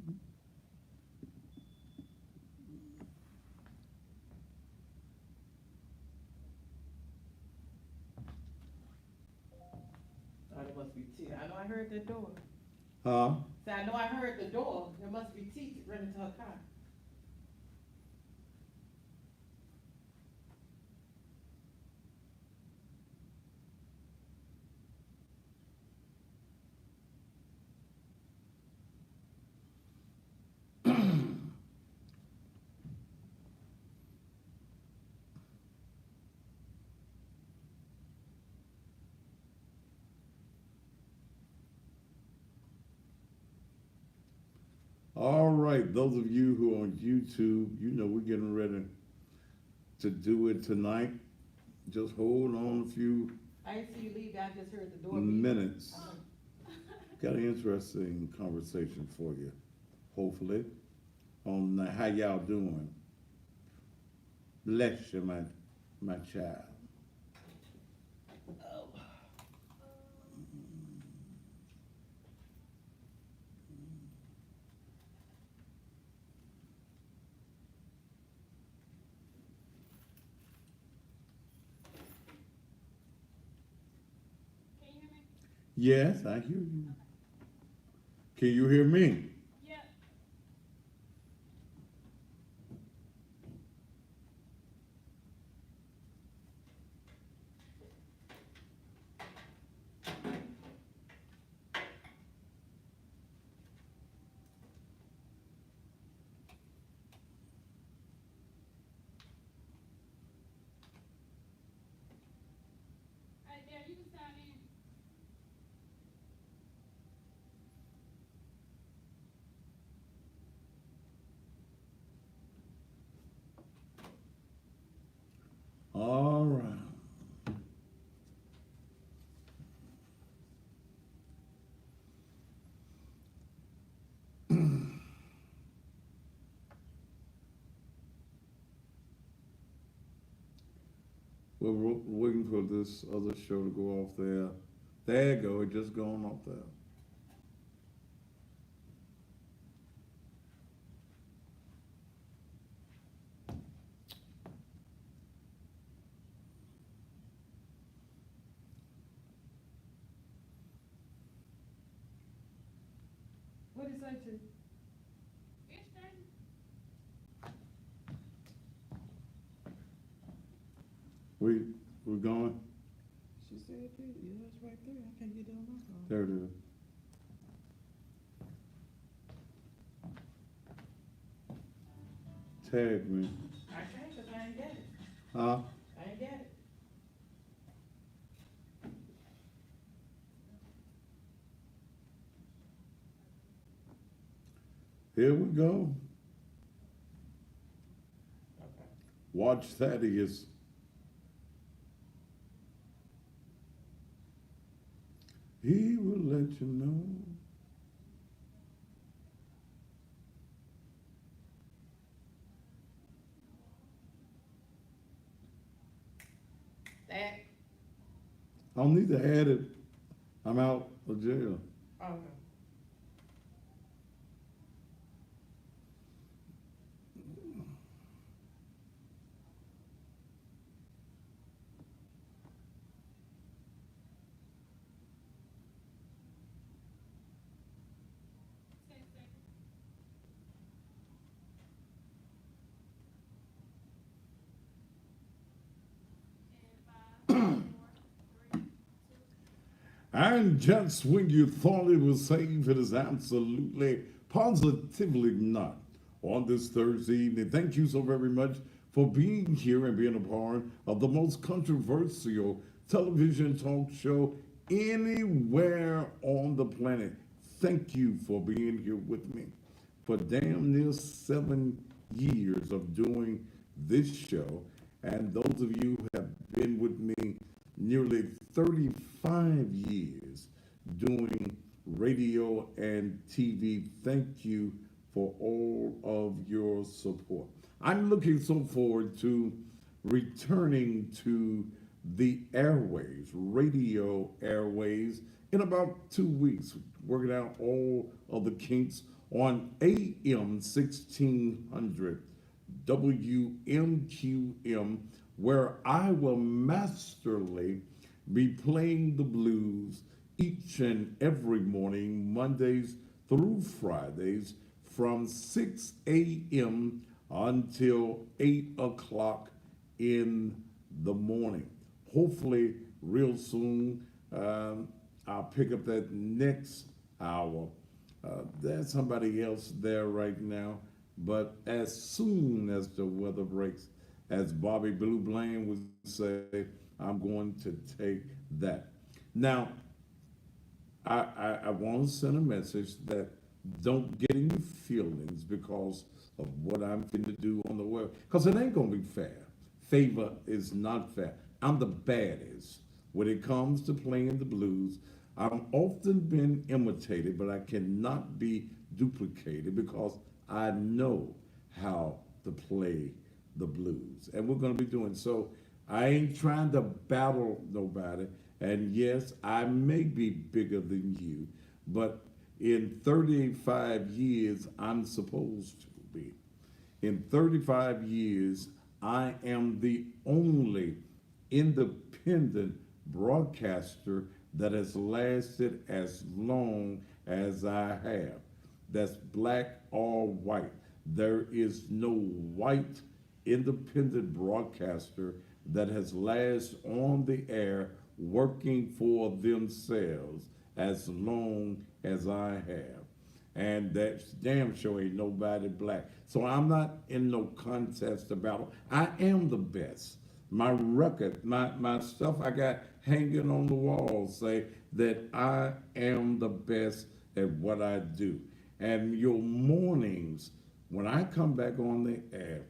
Oh, there must be tea. I know I heard the door. Huh? So I know I heard the door. There must be tea running to her car. All right, those of you who are on YouTube, you know we're getting ready to do it tonight. Just hold on a few I didn't see you leave. I just heard the door beep. minutes. Got an interesting conversation for you, hopefully, on how y'all doing. Bless you, my child. Yes, I hear you. Can you hear me? All right. We're waiting for this other show to go off there. There you go. It just gone off there. What did he say to? We we're going. She said it. Yeah, it's right there. I can't get it on my phone. There it is. Tag me. I can't because I ain't get it. Huh? I ain't get it. Here we go. Okay. Watch Thaddeus. He will let you know. That. I don't need to add it. I'm out of jail. Okay. And just when you thought it was safe, it is absolutely, positively not. On this Thursday evening, thank you so very much for being here and being a part of the most controversial television talk show anywhere on the planet. Thank you for being here with me for damn near 7 years of doing this show. And those of you who have been with me nearly 35 years doing radio and TV, thank you for all of your support. I'm looking so forward to returning to the airways, radio airways, in about 2 weeks, working out all of the kinks, on AM 1600 WMQM, where I will masterly be playing the blues each and every morning, Mondays through Fridays, from 6 a.m. until 8 o'clock in the morning. Hopefully, real soon, I'll pick up that next hour. There's somebody else there right now, but as soon as the weather breaks, as Bobby Blue Blaine would say, I'm going to take that. Now, I want to send a message that don't get any feelings because of what I'm going to do on the web, because it ain't going to be fair. Favor is not fair. I'm the baddest when it comes to playing the blues. I'm often been imitated, but I cannot be duplicated because I know how to play the blues. And we're going to be doing so. I ain't trying to battle nobody. And yes, I may be bigger than you, but in 35 years, I'm supposed to be. In 35 years, I am the only independent broadcaster that has lasted as long as I have. That's black or white. There is no white independent broadcaster that has lasted on the air working for themselves as long as I have. And that damn sure ain't nobody black. So I'm not in no contest about it. I am the best. My record, my stuff I got hanging on the wall say that I am the best at what I do. And your mornings, when I come back on the air,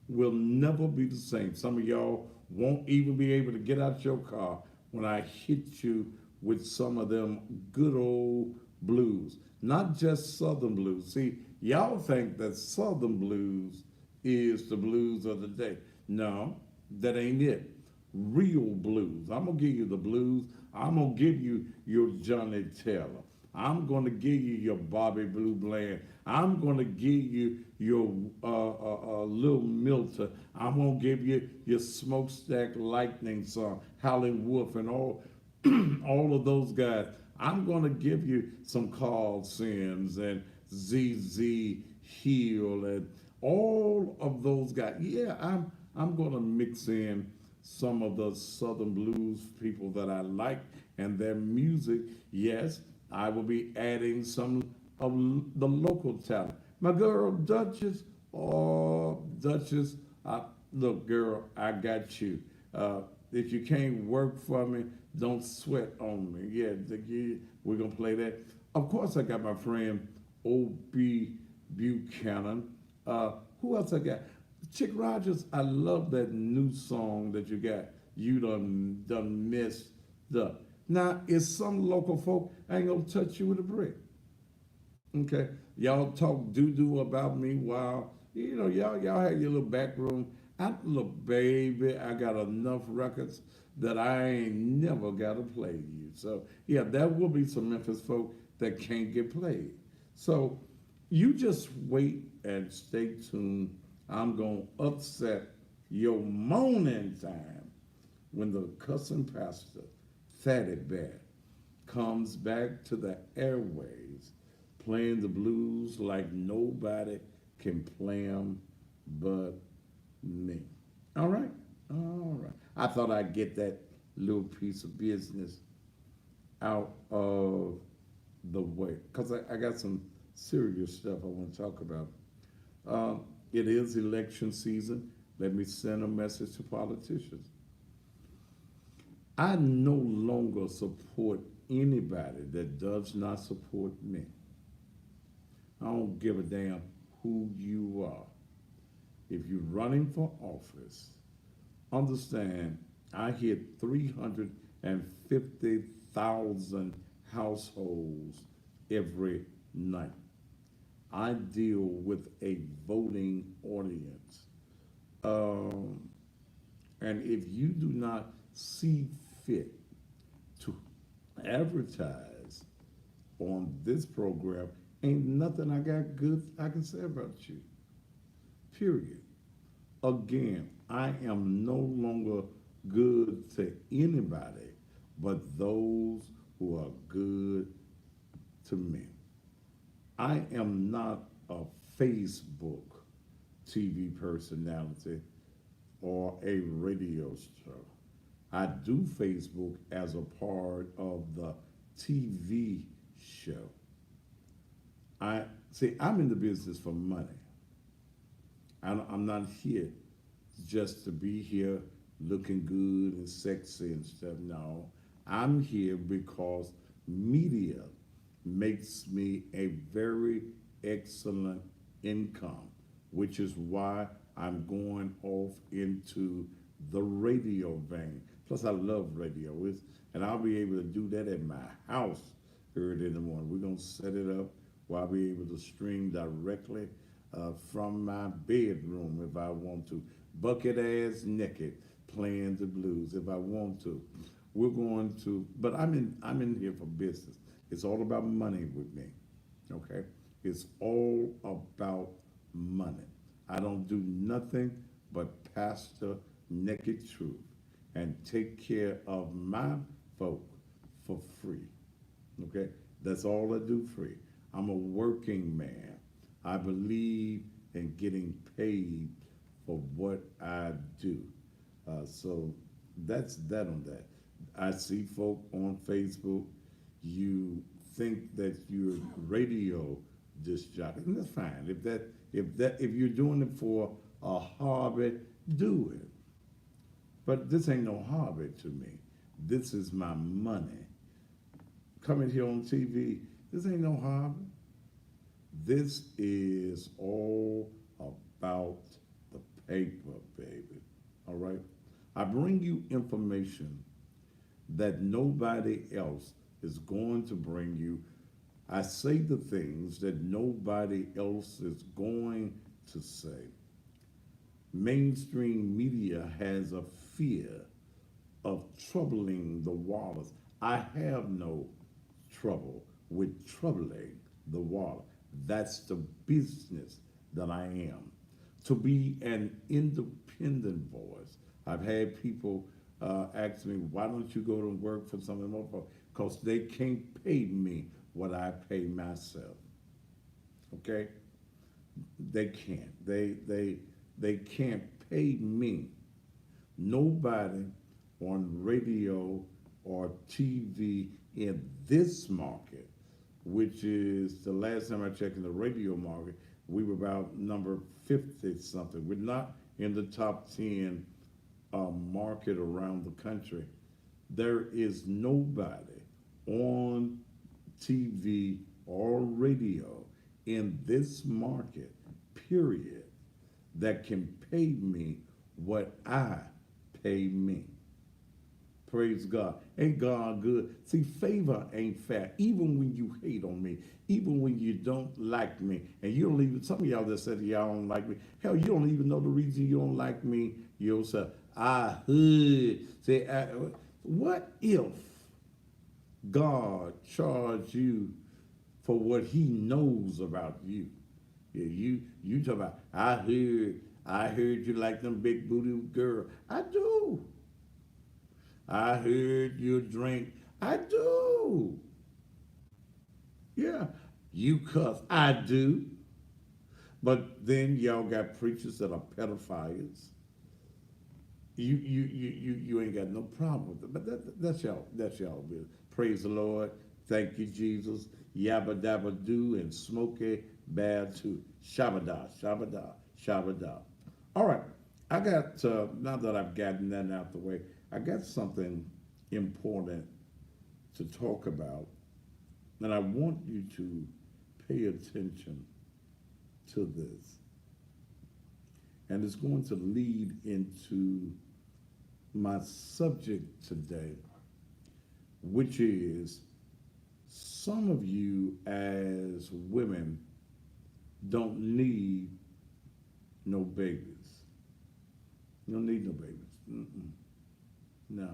will never be the same. Some of y'all won't even be able to get out your car when I hit you with some of them good old blues. Not just Southern blues. See, y'all think that Southern blues is the blues of the day. No, that ain't it. Real blues. I'm gonna give you the blues. I'm gonna give you your Johnny Taylor. I'm gonna give you your Bobby Blue Bland. I'm gonna give you your Little Milton. I'm gonna give you your Smokestack Lightning song, Howlin' Wolf, and all all of those guys. I'm gonna give you some Carl Sims and ZZ Hill and all of those guys. Yeah, I'm gonna mix in some of the Southern blues people that I like and their music. Yes, I will be adding some of the local talent. My girl Duchess, oh Duchess, look girl, I got you. If you can't work for me, don't sweat on me. Yeah, we're gonna play that. Of course, I got my friend O.B. Buchanan. Who else I got? Chick Rogers, I love that new song that you got. You done messed up. Now, it's some local folk I ain't gonna touch you with a brick. Okay, y'all talk doo doo about me while y'all have your little back room. Look, baby, I got enough records that I ain't never gotta play you. So yeah, there will be some Memphis folk that can't get played. So you just wait and stay tuned. I'm gonna upset your moaning time when the cussing pastor, Fatty Bear, comes back to the airways playing the blues like nobody can play them but me. All right? All right. I thought I'd get that little piece of business out of the way because I got some serious stuff I want to talk about. It is election season. Let me send a message to politicians. I no longer support anybody that does not support me. I don't give a damn who you are. If you're running for office, understand I hit 350,000 households every night. I deal with a voting audience. Um, and if you do not see fit to advertise on this program, Ain't nothing I got good I can say about you. Period. Again, I am no longer good to anybody but those who are good to me. I am not a Facebook TV personality or a radio show. I do Facebook as a part of the TV show. I see. I'm in the business for money. I'm not here just to be here looking good and sexy and stuff. No, I'm here because media makes me a very excellent income, which is why I'm going off into the radio vein. Plus, I love radio, and I'll be able to do that at my house early in the morning. We're going to set it up where I'll be able to stream directly from my bedroom if I want to. Bucket ass naked, playing the blues if I want to. We're going to, but I'm in here for business. It's all about money with me. Okay? It's all about money. I don't do nothing but pastor naked truth and take care of my folk for free. Okay? That's all I do free. I'm a working man. I believe in getting paid for what I do. So that's that on that. I see folk on Facebook. You think that you're radio disc jockey, and that's fine. If you're doing it for a hobby, do it. But this ain't no hobby to me. This is my money. Coming here on TV, this ain't no hobby. This is all about the paper, baby. All right? I bring you information that nobody else is going to bring you. I say the things that nobody else is going to say. Mainstream media has a fear of troubling the waters. I have no trouble with troubling the water. That's the business that I am. To be an independent voice. I've had people ask me, why don't you go to work for something more? Because they can't pay me what I pay myself. Okay? They can't. They can't pay me. Nobody on radio or TV in this market, which is the last time I checked in the radio market, we were about number 50 something. We're not in the top 10 market around the country. There is nobody on TV or radio in this market, period, that can pay me what I pay me. Praise God. Ain't God good? See, favor ain't fair. Even when you hate on me, even when you don't like me, and you don't even, some of y'all that said y'all don't like me, hell, you don't even know the reason you don't like me yourself. I heard. Say, what if God charged you for what he knows about you? Yeah, you talk about, I heard you like them big booty girl. I do. I heard you drink. I do. Yeah. You cuss. I do. But then y'all got preachers that are pedophiles. You ain't got no problem with it. But that's y'all business. Praise the Lord. Thank you, Jesus. Yabba dabba do and smoky bad too. Shabada, shabada, shabada. All right. I got now that I've gotten that out the way, I got something important to talk about, and I want you to pay attention to this. And it's going to lead into my subject today, which is some of you as women don't need no babies. You don't need no babies. Mm-mm. No,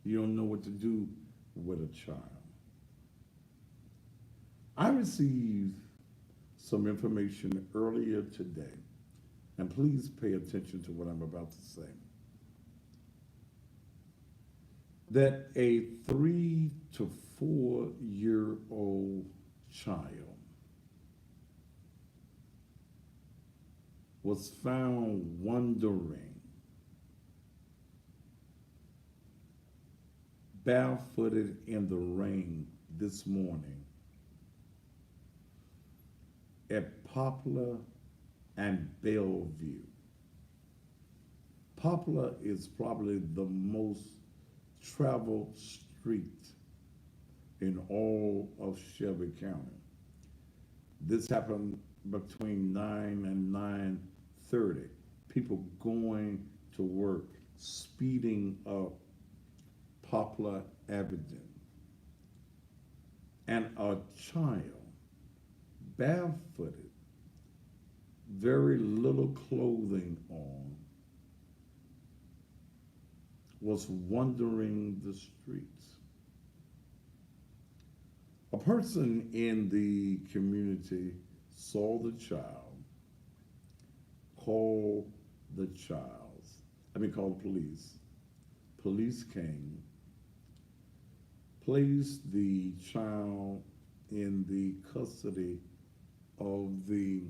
you don't know what to do with a child. I received some information earlier today, and please pay attention to what I'm about to say, that a 3 to 4 year old child was found wandering barefooted in the rain this morning at Poplar and Bellevue. Poplar is probably the most traveled street in all of Shelby County. This happened between 9 and 9:30. People going to work, speeding up Poplar Avenue, and a child, barefooted, very little clothing on, was wandering the streets. A person in the community saw the child, called the child, called police. Police came, placed the child in the custody of the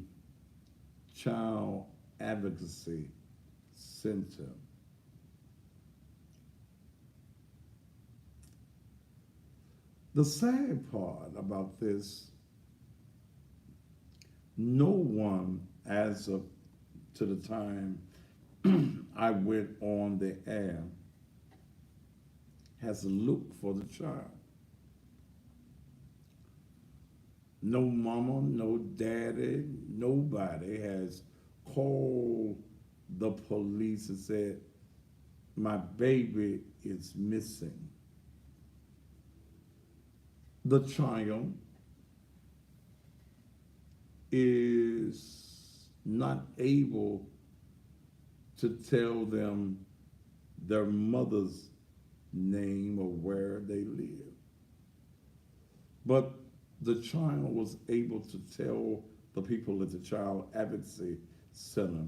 Child Advocacy Center. The sad part about this, no one, as of to the time I went on the air, has looked for the child. No mama, no daddy, nobody has called the police and said, my baby is missing. The child is not able to tell them their mother's name or where they live. But the child was able to tell the people at the Child Advocacy Center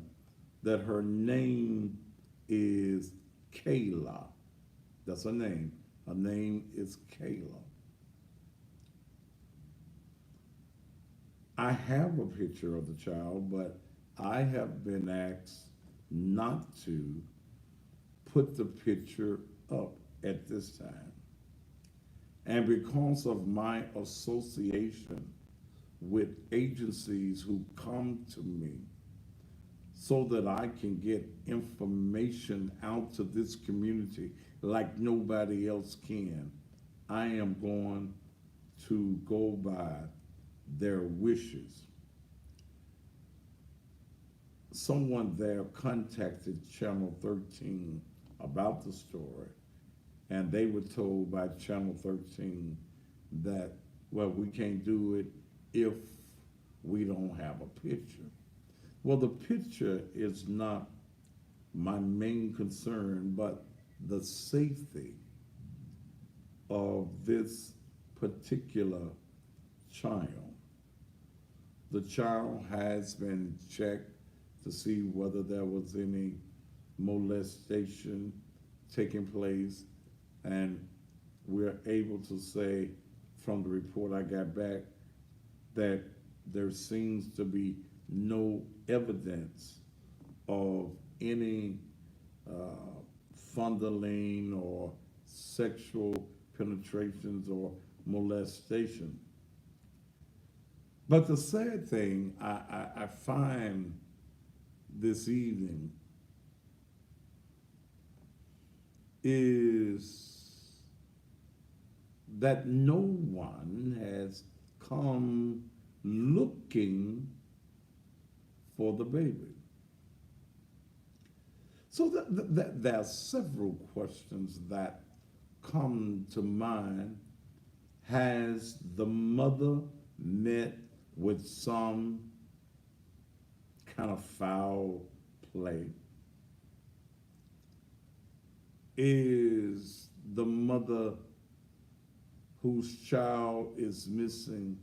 that her name is Kayla. That's her name. Her name is Kayla. I have a picture of the child, but I have been asked not to put the picture up at this time. And because of my association with agencies who come to me so that I can get information out to this community like nobody else can, I am going to go by their wishes. Someone there contacted Channel 13 about the story, and they were told by Channel 13 that, well, we can't do it if we don't have a picture. Well, the picture is not my main concern, but the safety of this particular child. The child has been checked to see whether there was any molestation taking place, and we're able to say from the report I got back that there seems to be no evidence of any fondling or sexual penetrations or molestation. But the sad thing I find this evening is that no one has come looking for the baby. So there are several questions that come to mind. Has the mother met with some kind of foul play? Is the mother whose child is missing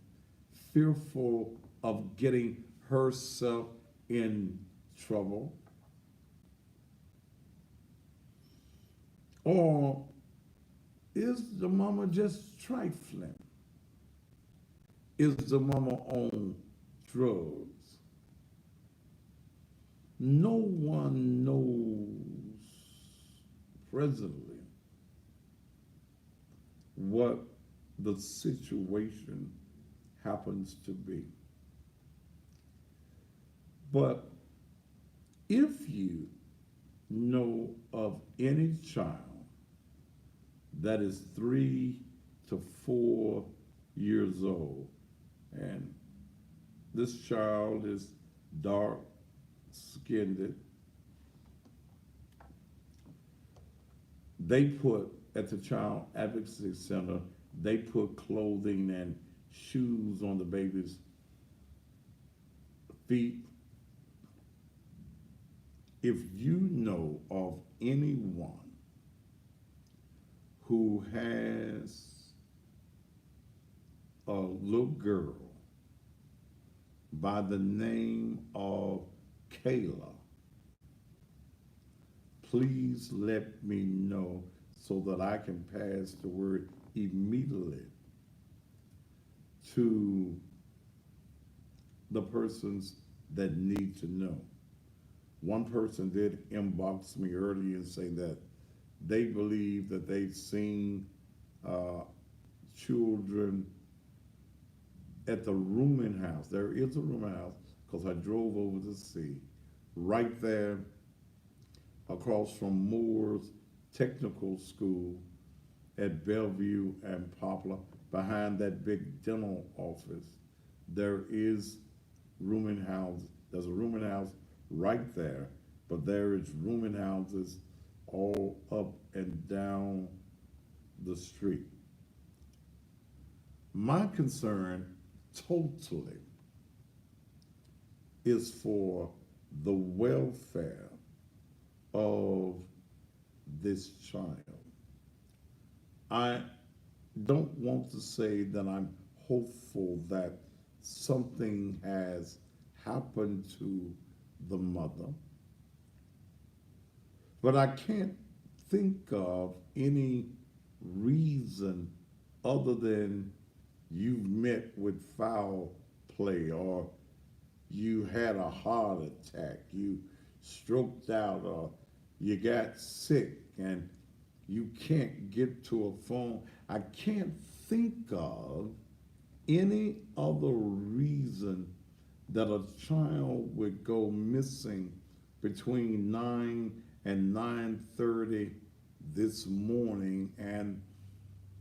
fearful of getting herself in trouble? Or is the mama just trifling? Is the mama on drugs? No one knows presently what the situation happens to be. But if you know of any child that is 3 to 4 years old, and this child is dark skinned, they put at the Child Advocacy Center, they put clothing and shoes on the baby's feet. If you know of anyone who has a little girl by the name of Kayla, please let me know so that I can pass the word immediately to the persons that need to know. One person did inbox me earlier and say that they believe that they've seen children at the rooming house. There is a rooming house because I drove over to see, right there across from Moore's Technical School at Bellevue and Poplar, behind that big dental office. There is rooming house. There's a rooming house right there, but there is rooming houses all up and down the street. My concern totally is for the welfare of this child. I don't want to say that I'm hopeful that something has happened to the mother, but I can't think of any reason other than you've met with foul play, or you had a heart attack, you stroked out, or you got sick and you can't get to a phone. I can't think of any other reason that a child would go missing between 9 and 9:30 this morning, and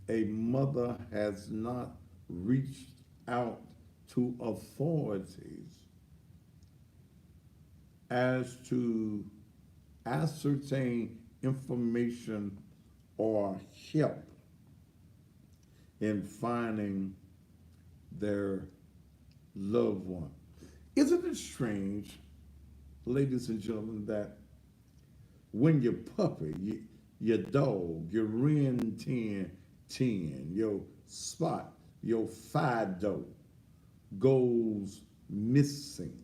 a mother has not reached out to authorities as to ascertain information or help in finding their loved one. Isn't it strange, ladies and gentlemen, that when your puppy, your dog, your Ren 10, your Spot, your Fido goes missing,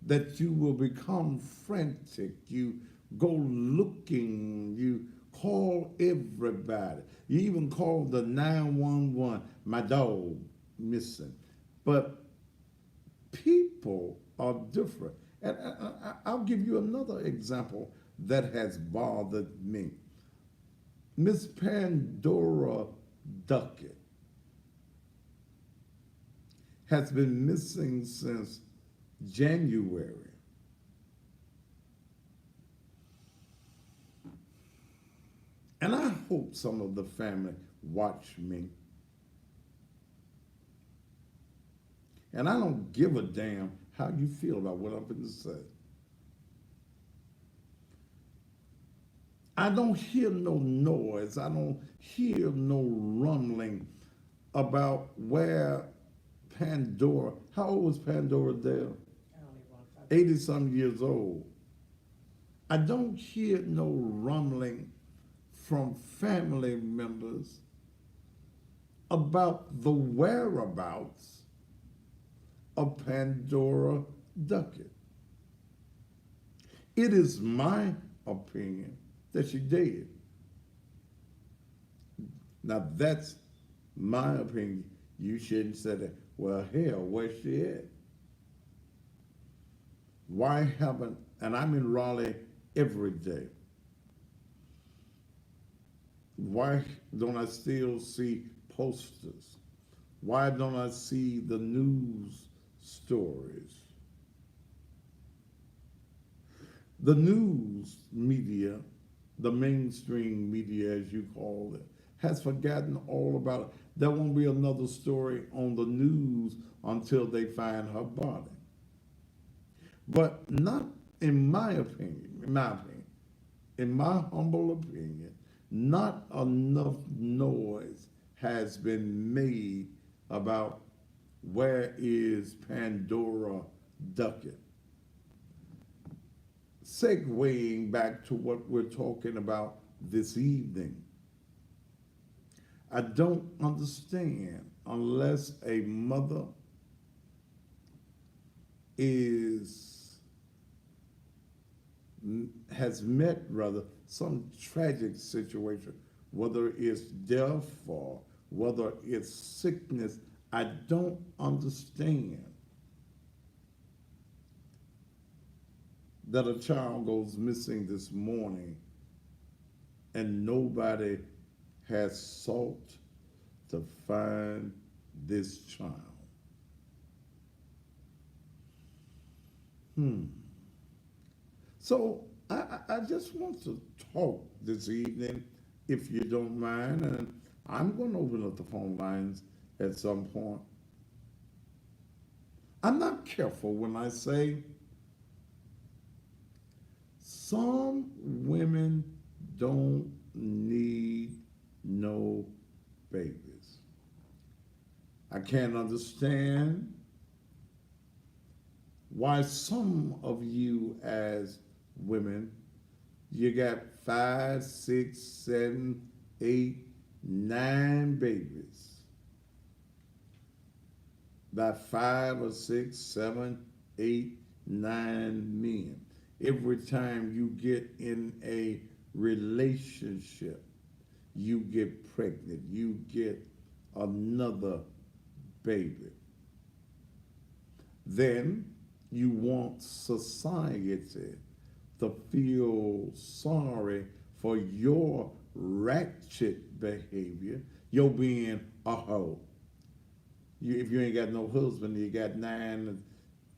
that you will become frantic, you go looking, you call everybody, you even call the 911, my dog missing. But people are different. And I'll give you another example that has bothered me. Miss Pandora Duckett has been missing since January. And I hope some of the family watch me. And I don't give a damn how you feel about what I'm going to say. I don't hear no noise. I don't hear no rumbling about where Pandora, how old was Pandora there? 80-some years old. I don't hear no rumbling from family members about the whereabouts a Pandora ducket. It is my opinion that she did. Now that's my opinion. You shouldn't say that. Well, hell, where's she at? Why haven't, and I'm in Raleigh every day. Why don't I still see posters? Why don't I see the news stories? The news media, the mainstream media, as you call it, has forgotten all about it. There won't be another story on the news until they find her body. But not in my opinion, in my humble opinion, not enough noise has been made about where is Pandora Ducket. Segueing back to what we're talking about this evening, I don't understand unless a mother has met rather some tragic situation, whether it's death or whether it's sickness. I don't understand that a child goes missing this morning and nobody has sought to find this child. So I just want to talk this evening, if you don't mind, and I'm going to open up the phone lines at some point. I'm not careful when I say some women don't need no babies. I can't understand why some of you as women, you got 5, 6, 7, 8, 9 babies. About 5 or 6, 7, 8, 9 men. Every time you get in a relationship, you get pregnant, you get another baby. Then you want society to feel sorry for your ratchet behavior, your being a hoe. If you ain't got no husband, you got 9 or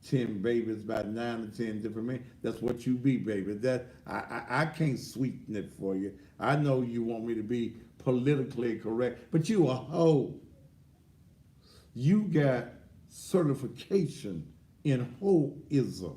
10 babies, about 9 or 10 different men. That's what you be, baby. That I can't sweeten it for you. I know you want me to be politically correct, but you a hoe. You got certification in hoism.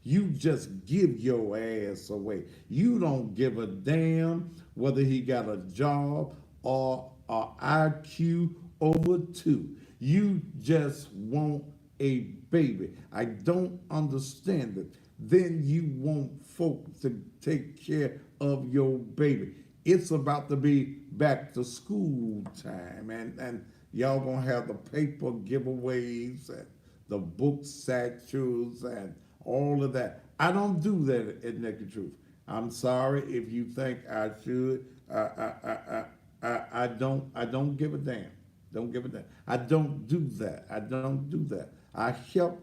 You just give your ass away. You don't give a damn whether he got a job or a IQ over 2. You just want a baby. I don't understand it. Then you want folks to take care of your baby. It's about to be back to school time, and y'all gonna have the paper giveaways and the book satchels and all of that. I don't do that at Naked Truth. I'm sorry if you think I should. I don't give a damn. Don't give a damn. I don't do that. I don't do that. I help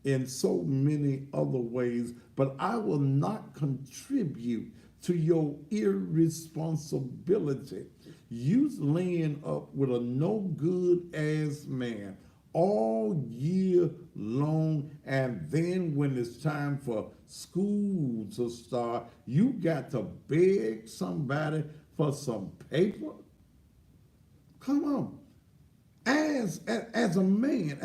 in so many other ways, but I will not contribute to your irresponsibility. You laying up with a no good ass man all year long, and then when it's time for school to start, you got to beg somebody for some paper? Come on. As a man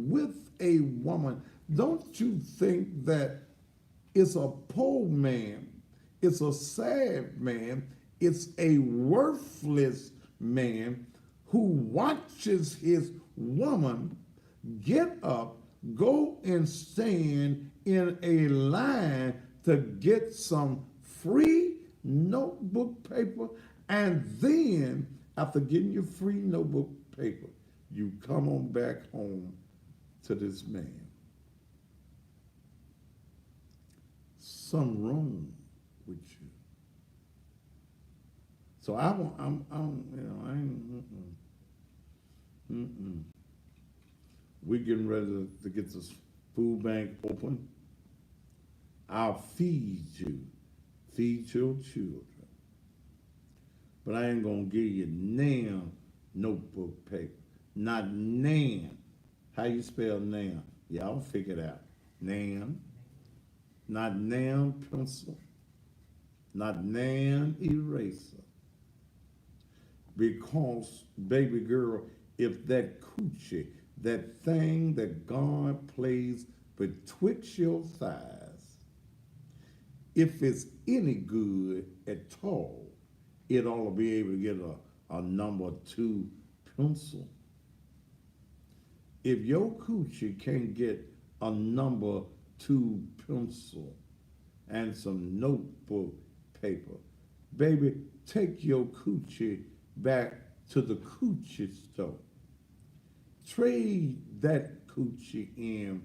with a woman, don't you think that it's a poor man, it's a sad man, it's a worthless man who watches his woman get up, go and stand in a line to get some free notebook paper, and then after getting your free notebook paper, you come on back home to this man. Something wrong with you. So I want, I ain't, we getting ready to get this food bank open. I'll feed you, feed your children. But I ain't gonna give you now notebook paper. Not nan. How you spell nan? Y'all figure it out. Nan. Not nan pencil. Not nan eraser. Because, baby girl, if that coochie, that thing that God plays betwixt your thighs, if it's any good at all, it ought to be able to get a number 2 pencil. If your coochie can't get a number 2 pencil and some notebook paper, baby, take your coochie back to the coochie store. Trade that coochie in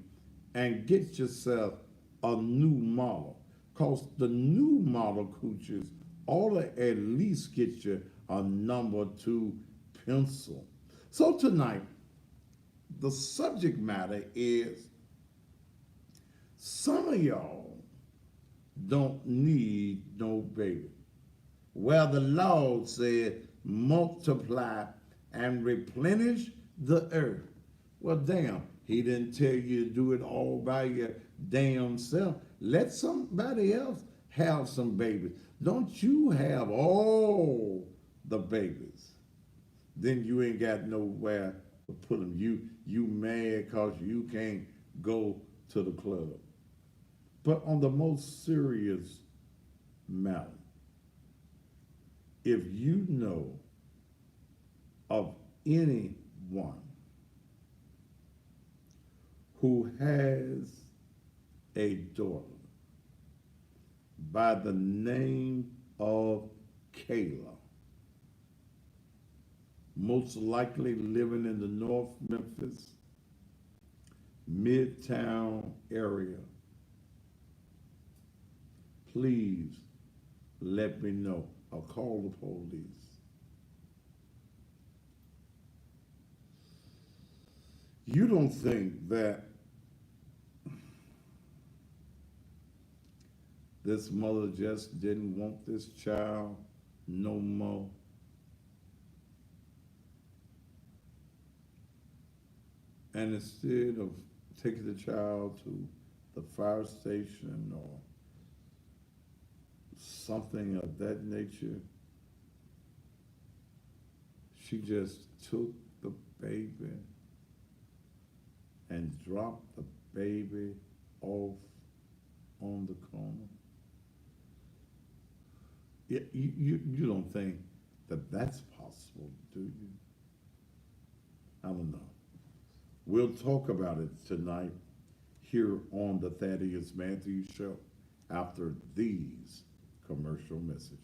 and get yourself a new model. Because the new model coochies ought to at least get you a number 2 pencil. So tonight, the subject matter is some of y'all don't need no baby. Well, the Lord said, multiply and replenish the earth. Well, damn, he didn't tell you to do it all by your damn self. Let somebody else have some babies. Don't you have all the babies. Then you ain't got nowhere to put them. You mad because you can't go to the club. But on the most serious matter, if you know of anyone who has a daughter by the name of Kayla, most likely living in the North Memphis, Midtown area, please let me know. I'll call the police. You don't think that this mother just didn't want this child no more? And instead of taking the child to the fire station or something of that nature, she just took the baby and dropped the baby off on the corner. You don't think that that's possible, do you? I don't know. We'll talk about it tonight here on the Thaddeus Matthews Show after these commercial messages.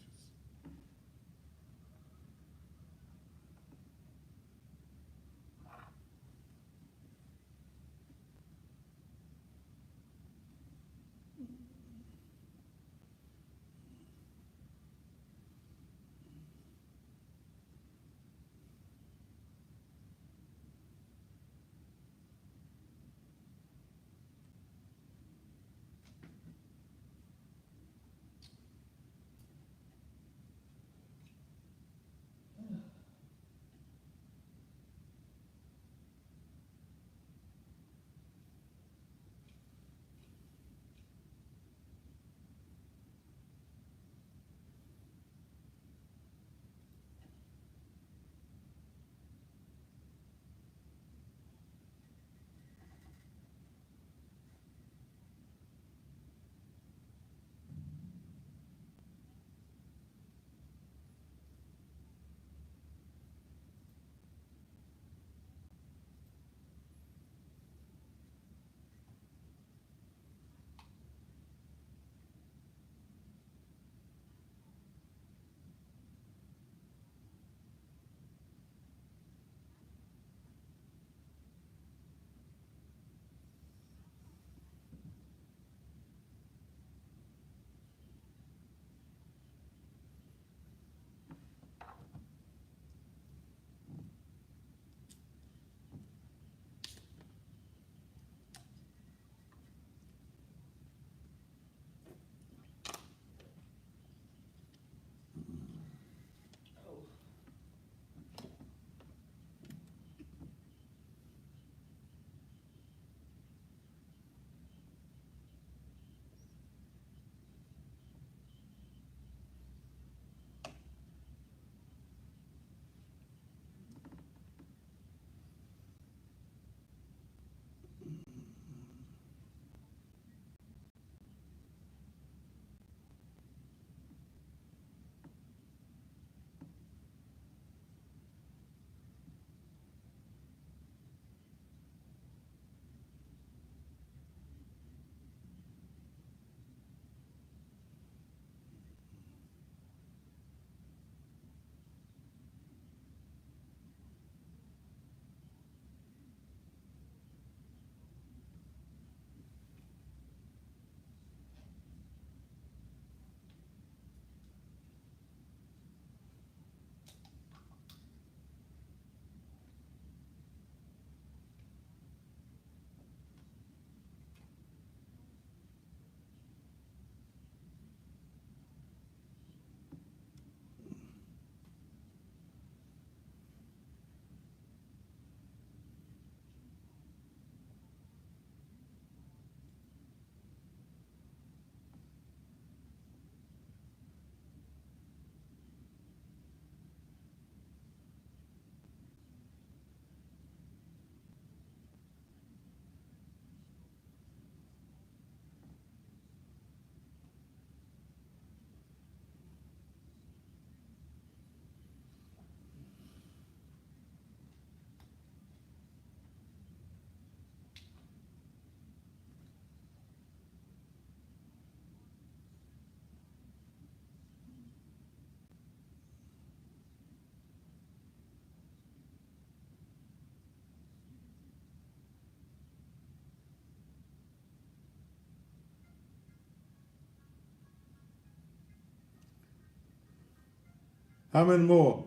How many more?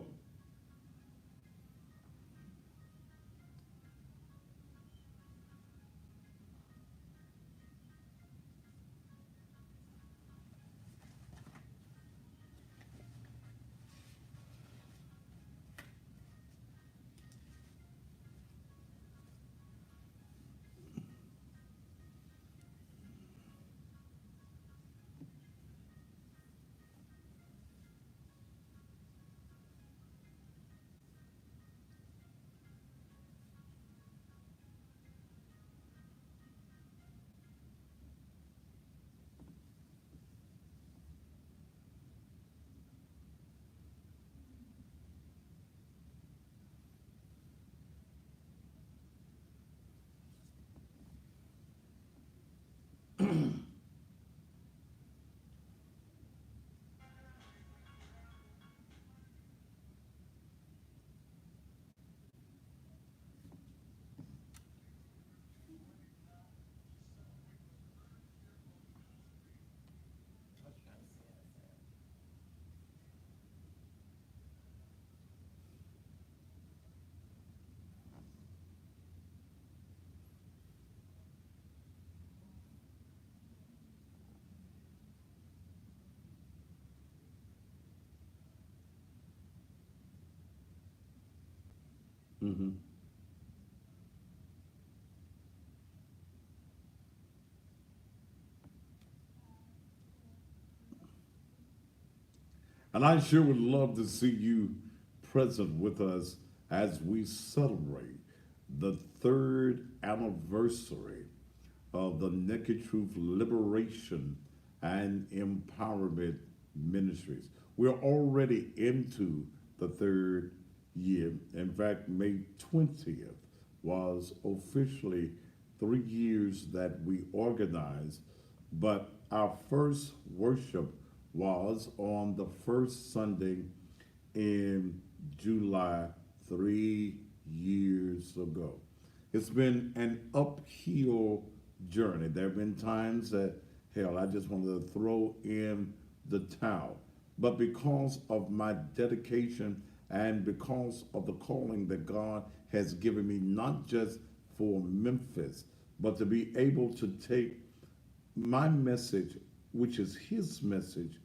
Hmm. And I sure would love to see you present with us as we celebrate the third anniversary of the Naked Truth Liberation and Empowerment Ministries. We're already into the third year. In fact, May 20th was officially 3 years that we organized, but our first worship was on the first Sunday in July 3 years ago. It's been an uphill journey. There have been times that, hell, I just wanted to throw in the towel. But because of my dedication and because of the calling that God has given me, not just for Memphis, but to be able to take my message, which is his message,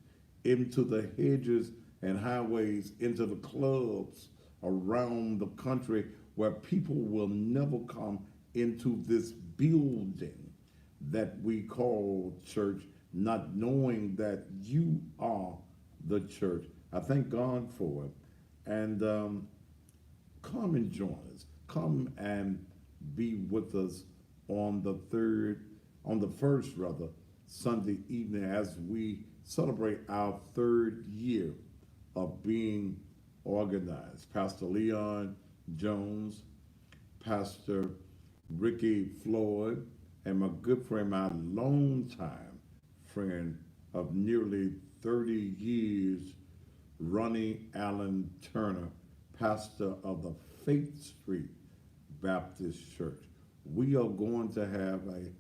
into the hedges and highways, into the clubs around the country where people will never come into this building that we call church, not knowing that you are the church. I thank God for it. And come and join us. Come and be with us on the first rather, Sunday evening as we celebrate our third year of being organized. Pastor Leon Jones, Pastor Ricky Floyd, and my good friend, my longtime friend of nearly 30 years, Ronnie Allen Turner, pastor of the Faith Street Baptist Church. We are going to have a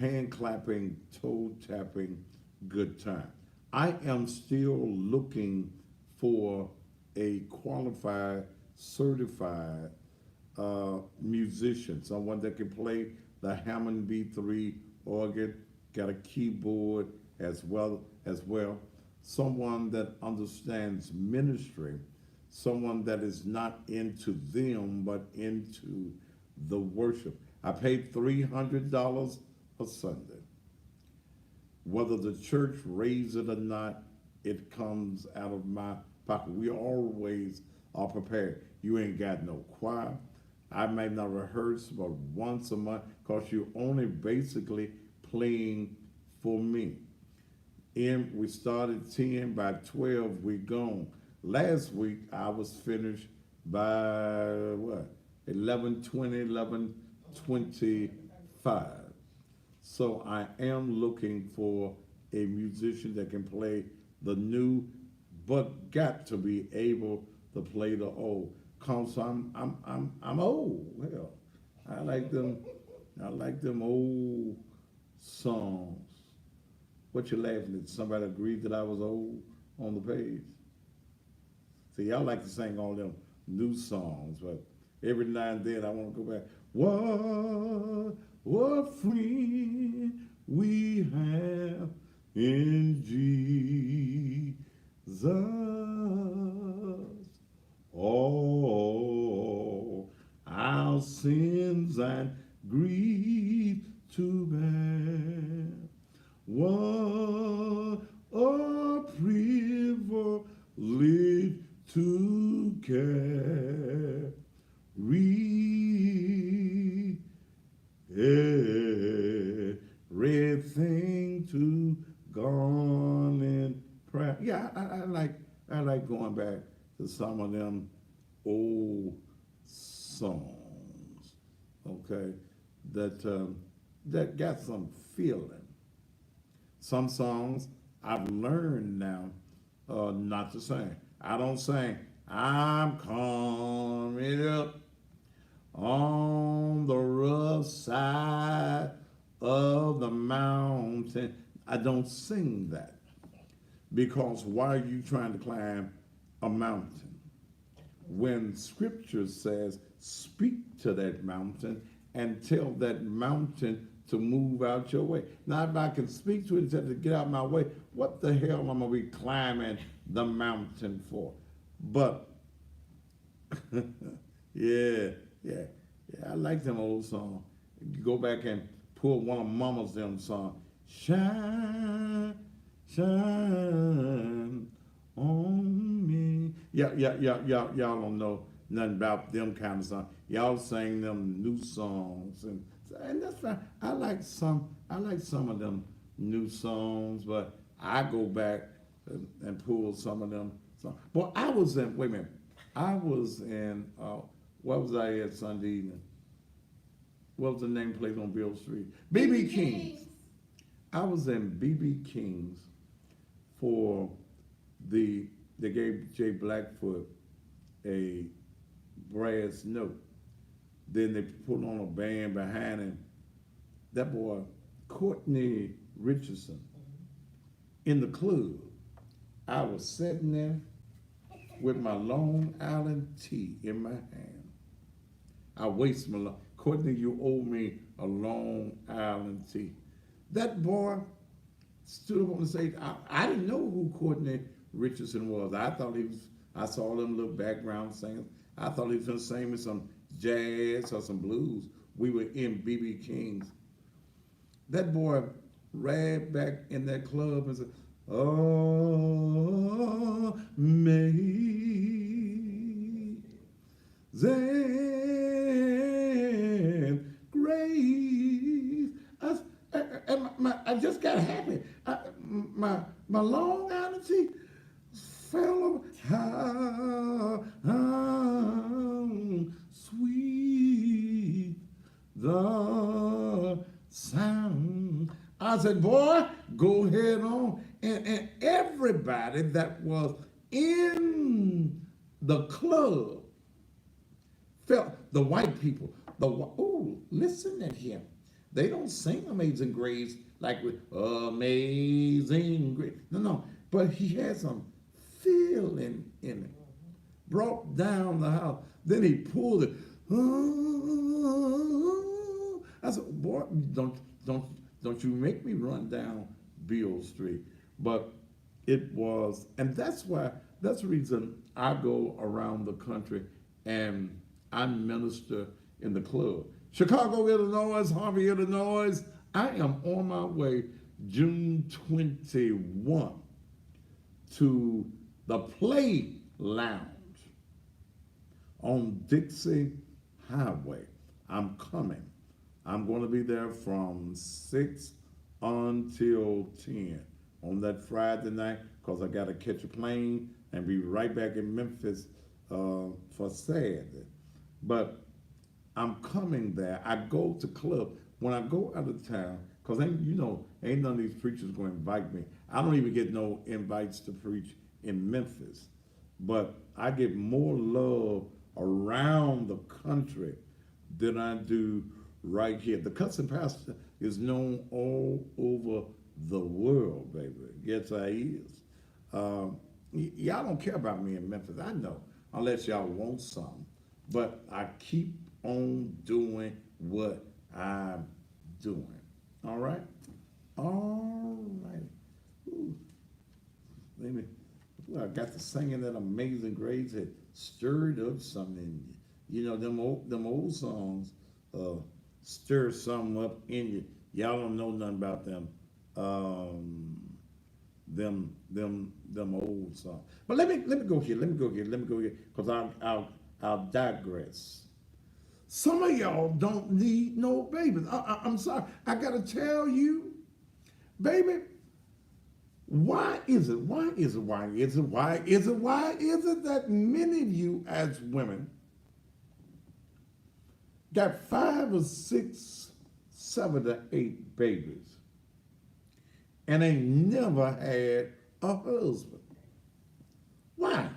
hand clapping, toe tapping good time. I am still looking for a qualified, certified musician, someone that can play the Hammond B3 organ, got a keyboard as well, someone that understands ministry, someone that is not into them but into the worship. I paid $300 a Sunday. Whether the church raise it or not, it comes out of my pocket. We always are prepared. You ain't got no choir. I may not rehearse but once a month because you're only basically playing for me. And we started 10, by 12 we gone. Last week I was finished by what? 11:20, 11:25. So I am looking for a musician that can play the new, but got to be able to play the old. Cause I'm old. Hell, I like them. I like them old songs. What you laughing at? Somebody agreed that I was old on the page. See, y'all like to sing all them new songs, but every now and then I want to go back. What friend we have in Jesus. All our sins and grief to bear. What a privilege to carry everything to God in prayer. Yeah, I like going back to some of them old songs. Okay, that got some feeling. Some songs I've learned now not to sing. I don't sing. I'm coming up on the rough side of the mountain. I don't sing that because why are you trying to climb a mountain? When scripture says, speak to that mountain and tell that mountain to move out your way. Now, if I can speak to it and tell it to get out my way, what the hell am I going to be climbing the mountain for? But, yeah, I like them old songs. You go back and pull one of Mama's them songs. Shine, shine on me. Y'all don't know nothing about them kind of songs. Y'all sing them new songs, and that's fine. I like some of them new songs, but I go back and pull some of them songs. Well, I was in. Wait a minute. I was in. What was I at Sunday evening? What was the name place on Bill Street? BB King's. I was in BB King's for they gave Jay Blackfoot a brass note. Then they put on a band behind him. That boy, Courtney Richardson, in the club. I was sitting there with my Long Island tea in my hand. I wasted my Courtney, you owe me a Long Island tea. That boy stood up on the stage. I didn't know who Courtney Richardson was. I saw them little background singers. I thought he was going to sing me some jazz or some blues. We were in BB King's. That boy ran back in that club and said, oh, amazing grace. I just got happy. My Long Island tea fell over. How sweet the sound. I said, boy, go ahead on. And everybody that was in the club felt, the white people, listen at him. They don't sing Amazing Grace like with Amazing Grace. No. But he had some feeling in it. Brought down the house. Then he pulled it. I said, boy, don't you make me run down Beale Street. But it was, and that's the reason I go around the country and I minister in the club. Chicago, Illinois, Harvey, Illinois. I am on my way June 21 to the Play Lounge on Dixie Highway. I'm coming. I'm going to be there from 6 until 10 on that Friday night because I got to catch a plane and be right back in Memphis for Saturday. But I'm coming there. I go to club. When I go out of town, because ain't none of these preachers going to invite me. I don't even get no invites to preach in Memphis. But I get more love around the country than I do right here. The Cussing Pastor is known all over the world, baby. Yes, I is. Y'all don't care about me in Memphis. I know, unless y'all want some. But I keep on doing what I'm doing. All right? All right. Ooh, let me, ooh, I got to singing that Amazing Grace. It stirred up something in you. You know, them old songs stir something up in you. Y'all don't know nothing about them. Um, them old songs. But let me go here. Let me go here because I'll digress. Some of y'all don't need no babies. I'm sorry. I gotta tell you, baby. Why is it? Why is it? Why is it? Why is it? Why is it that many of you as women got 5 or 6, 7 or 8 babies and ain't never had a husband? Why?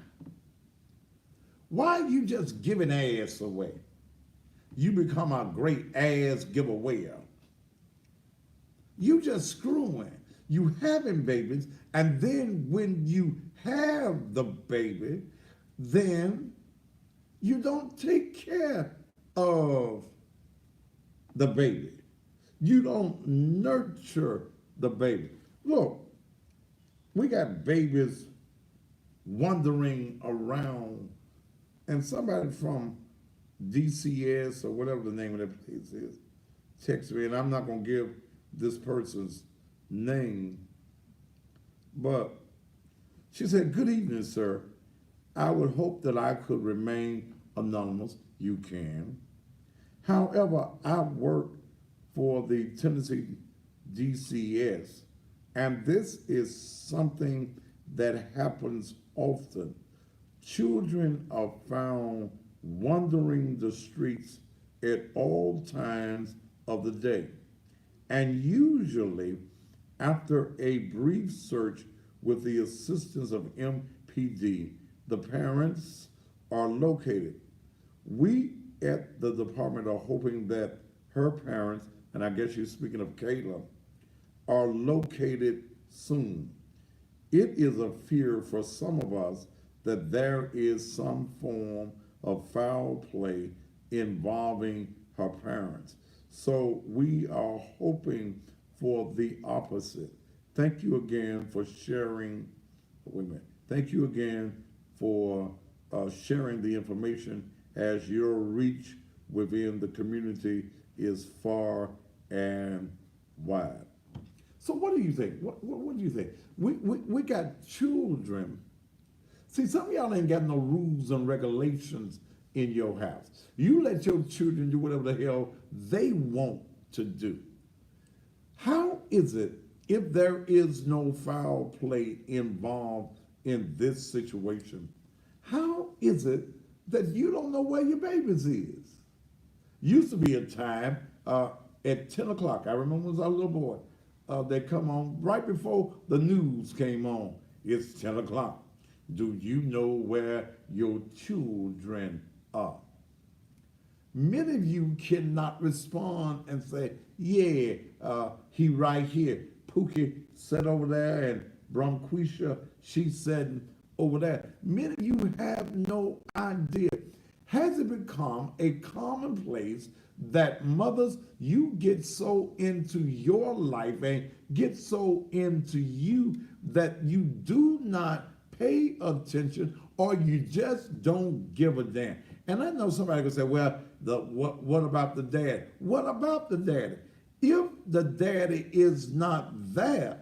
Why you just giving ass away? You become a great ass giveaway. You just screwing. You having babies, and then when you have the baby, then you don't take care of the baby. You don't nurture the baby. Look, we got babies wandering around, and somebody from DCS or whatever the name of that place is text me, and I'm not going to give this person's name, but she said, "Good evening, sir. I would hope that I could remain anonymous. You can. However, I work for the Tennessee DCS, and this is something that happens often. Children are found wandering the streets at all times of the day, and usually after a brief search with the assistance of MPD, the parents are located. We at the department are hoping that her parents, and I guess you're speaking of Kayla, are located soon. It is a fear for some of us that there is some form of foul play involving her parents. So we are hoping for the opposite. Thank you again for sharing. Wait a minute. Thank you again for sharing the information, as your reach within the community is far and wide. So what do you think? What do you think? We got children. See, some of y'all ain't got no rules and regulations in your house. You let your children do whatever the hell they want to do. How is it, if there is no foul play involved in this situation, how is it that you don't know where your babies is? Used to be a time at 10 o'clock. I remember when I was a little boy. They come on right before the news came on. It's 10 o'clock. Do you know where your children are? Many of you cannot respond and say, yeah, he right here. Pookie sat over there, and Bromquisha, she's sitting over there. Many of you have no idea. Has it become a commonplace that mothers, you get so into your life and get so into you that you do not pay attention, or you just don't give a damn? And I know somebody could say, well, what about the dad? What about the daddy? If the daddy is not there,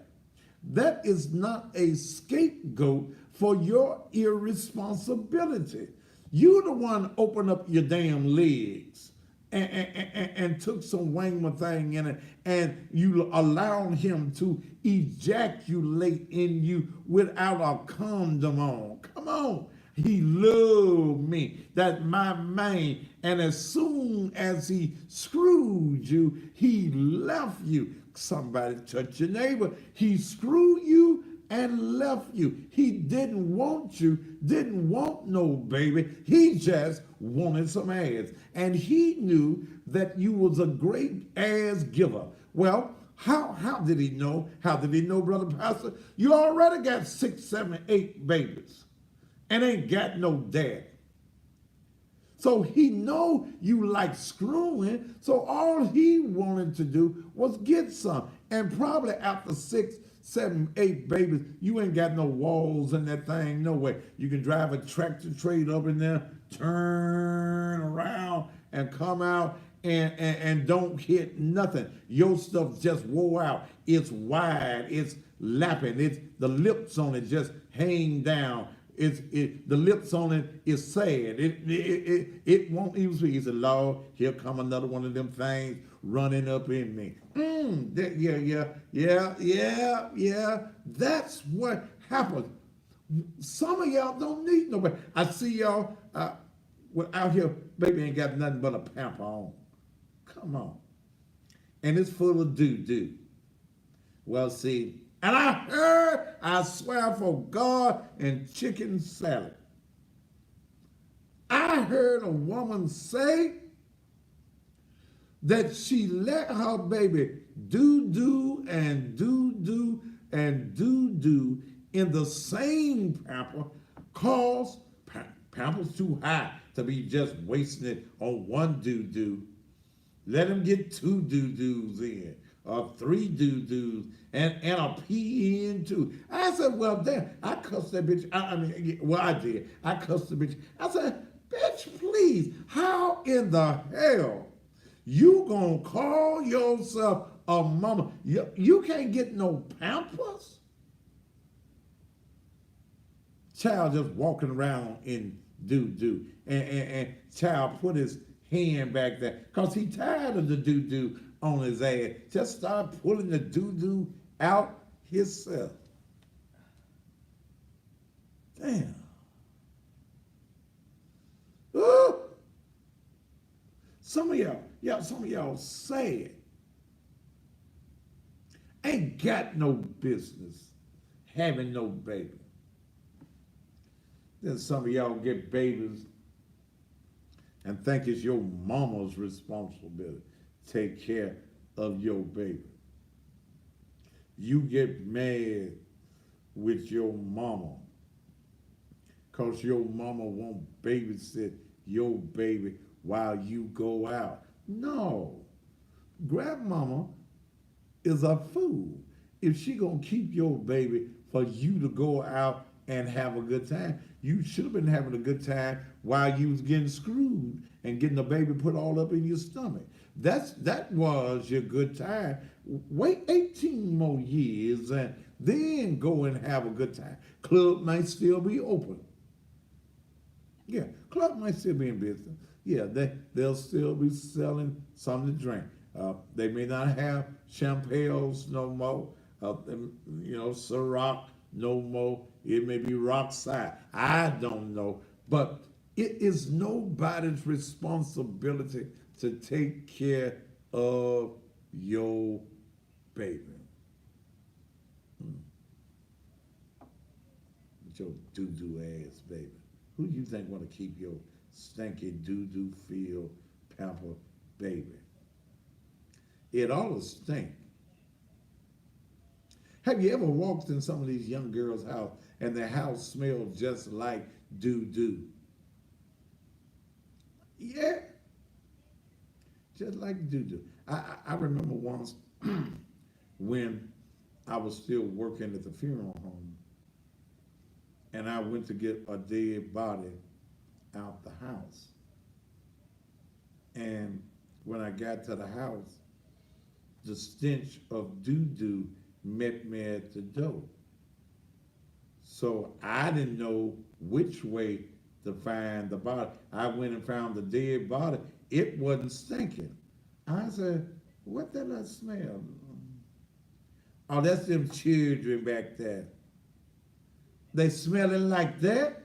that is not a scapegoat for your irresponsibility. You the one opened up your damn legs and took some wangma thing in it, and you allowed him to ejaculate in you without a condom on. Come on. He loved me. That's my man. And as soon as he screwed you, he left you. Somebody touch your neighbor. He screwed you and left you. He didn't want you, didn't want no baby. He just wanted some ass. And he knew that you was a great ass giver. Well, How did he know? How did he know, Brother Pastor? You already got 6, 7, 8 babies and ain't got no dad. So he know you like screwing. So all he wanted to do was get some. And probably after 6, 7, 8 babies, you ain't got no walls in that thing. No way. You can drive a tractor trailer up in there, turn around, and come out and don't hit nothing. Your stuff just wore out. It's wide. It's lapping. It's the lips on it just hang down. The lips on it is sad. It won't even speak. He said, Lord, here come another one of them things running up in me. Yeah. That's what happens. Some of y'all don't need nobody. I see y'all out here, baby ain't got nothing but a pamper on. Come on. And it's full of doo-doo. Well, see, and I swear for God and chicken salad, I heard a woman say that she let her baby do and do and do in the same pamper cause pamper's too high to be just wasting it on one do. Let him get 2 do-dos in, or 3 do-dos, and a pee in too. I said, well, damn, I cussed that bitch. I did. I cussed the bitch. I said, bitch, please, how in the hell you gonna call yourself a mama? You can't get no Pampers? Child just walking around in doo-doo. And child put his hand back there because he tired of the doo-doo on his ass. Just start pulling the doo-doo out himself. Damn. Ooh. Some of y'all sad. Ain't got no business having no baby. Then some of y'all get babies and think it's your mama's responsibility to take care of your baby. You get mad with your mama because your mama won't babysit your baby while you go out. No. Grandmama is a fool if she gonna keep your baby for you to go out and have a good time. You should have been having a good time while you was getting screwed and getting the baby put all up in your stomach. That was your good time. Wait 18 more years and then go and have a good time. Club might still be open. Yeah, club might still be in business. Yeah, they'll still be selling something to drink. They may not have champagnes no more. Ciroc no more. It may be Rockside. I don't know. But it is nobody's responsibility to take care of your baby. With your doo-doo ass baby. Who do you think want to keep your stinky doo-doo filled pamper baby? It ought to stink. Have you ever walked in some of these young girls' house and their house smelled just like doo-doo? Yeah. Just like doo-doo. I remember once when I was still working at the funeral home and I went to get a dead body out the house. And when I got to the house, the stench of doo-doo met me at the door. So I didn't know which way to find the body. I went and found the dead body. It wasn't stinking. I said, what did I smell? Oh, that's them children back there. They smelling like that?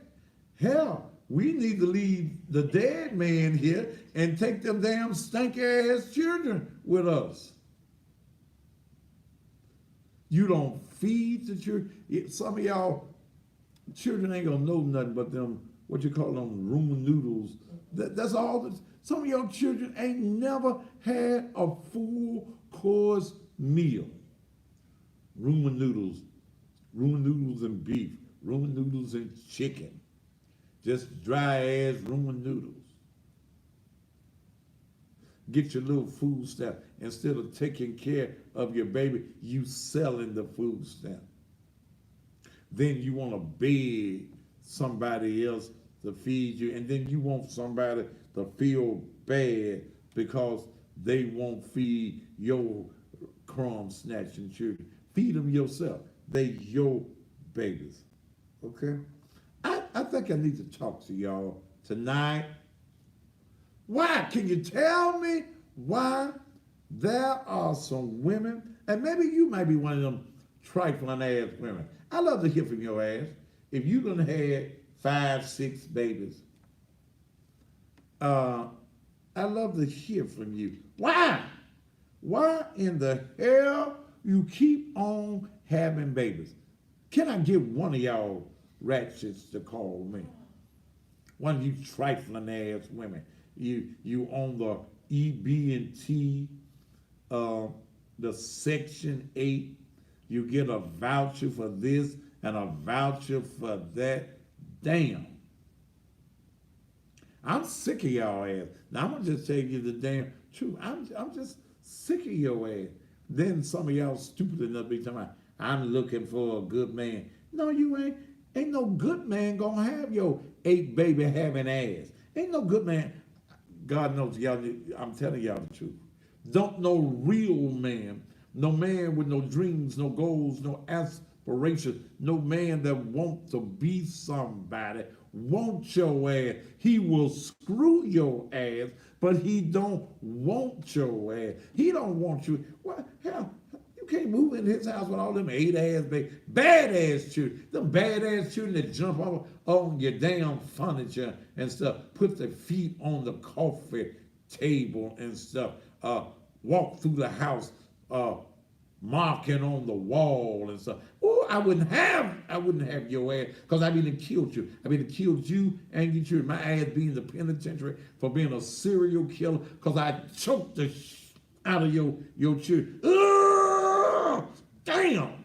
Hell, we need to leave the dead man here and take them damn stinky ass children with us. You don't feed the children. Some of y'all children ain't gonna know nothing but them, what you call them, ramen noodles. That's all. Some of y'all children ain't never had a full course meal. Ramen noodles and beef, ramen noodles and chicken, just dry ass ramen noodles. Get your little food stamp. Instead of taking care of your baby, you selling the food stamp. Then you want to beg somebody else to feed you, and then you want somebody to feel bad because they won't feed your crumb snatching children. Feed them yourself. They your babies. Okay? I think I need to talk to y'all tonight. Why? Can you tell me why there are some women, and maybe you might be one of them trifling ass women. I love to hear from your ass. If you done had 5, 6 babies, I love to hear from you. Why? Why in the hell you keep on having babies? Can I get one of y'all ratchets to call me? One of you trifling ass women. You on the EB&T, the Section 8. You get a voucher for this and a voucher for that. Damn. I'm sick of y'all ass. Now I'm gonna just tell you the damn truth. I'm just sick of your ass. Then some of y'all stupid enough to be talking about, I'm looking for a good man. No, you ain't. Ain't no good man gonna have your 8 baby having ass. Ain't no good man. God knows y'all. I'm telling y'all the truth. Don't no real man, no man with no dreams, no goals, no aspirations, no man that wants to be somebody, want your ass. He will screw your ass, but he don't want your ass. He don't want you. What hell? You can't move in his house with all them 8 ass baby, bad ass children, them bad ass children that jump off on your damn furniture and stuff, put their feet on the coffee table and stuff, walk through the house, marking on the wall and stuff. Oh, I wouldn't have your ass, because I be to killed you. I be to killed you and your children. My ass be in the penitentiary for being a serial killer, because I choked the out of your children. Ugh, damn.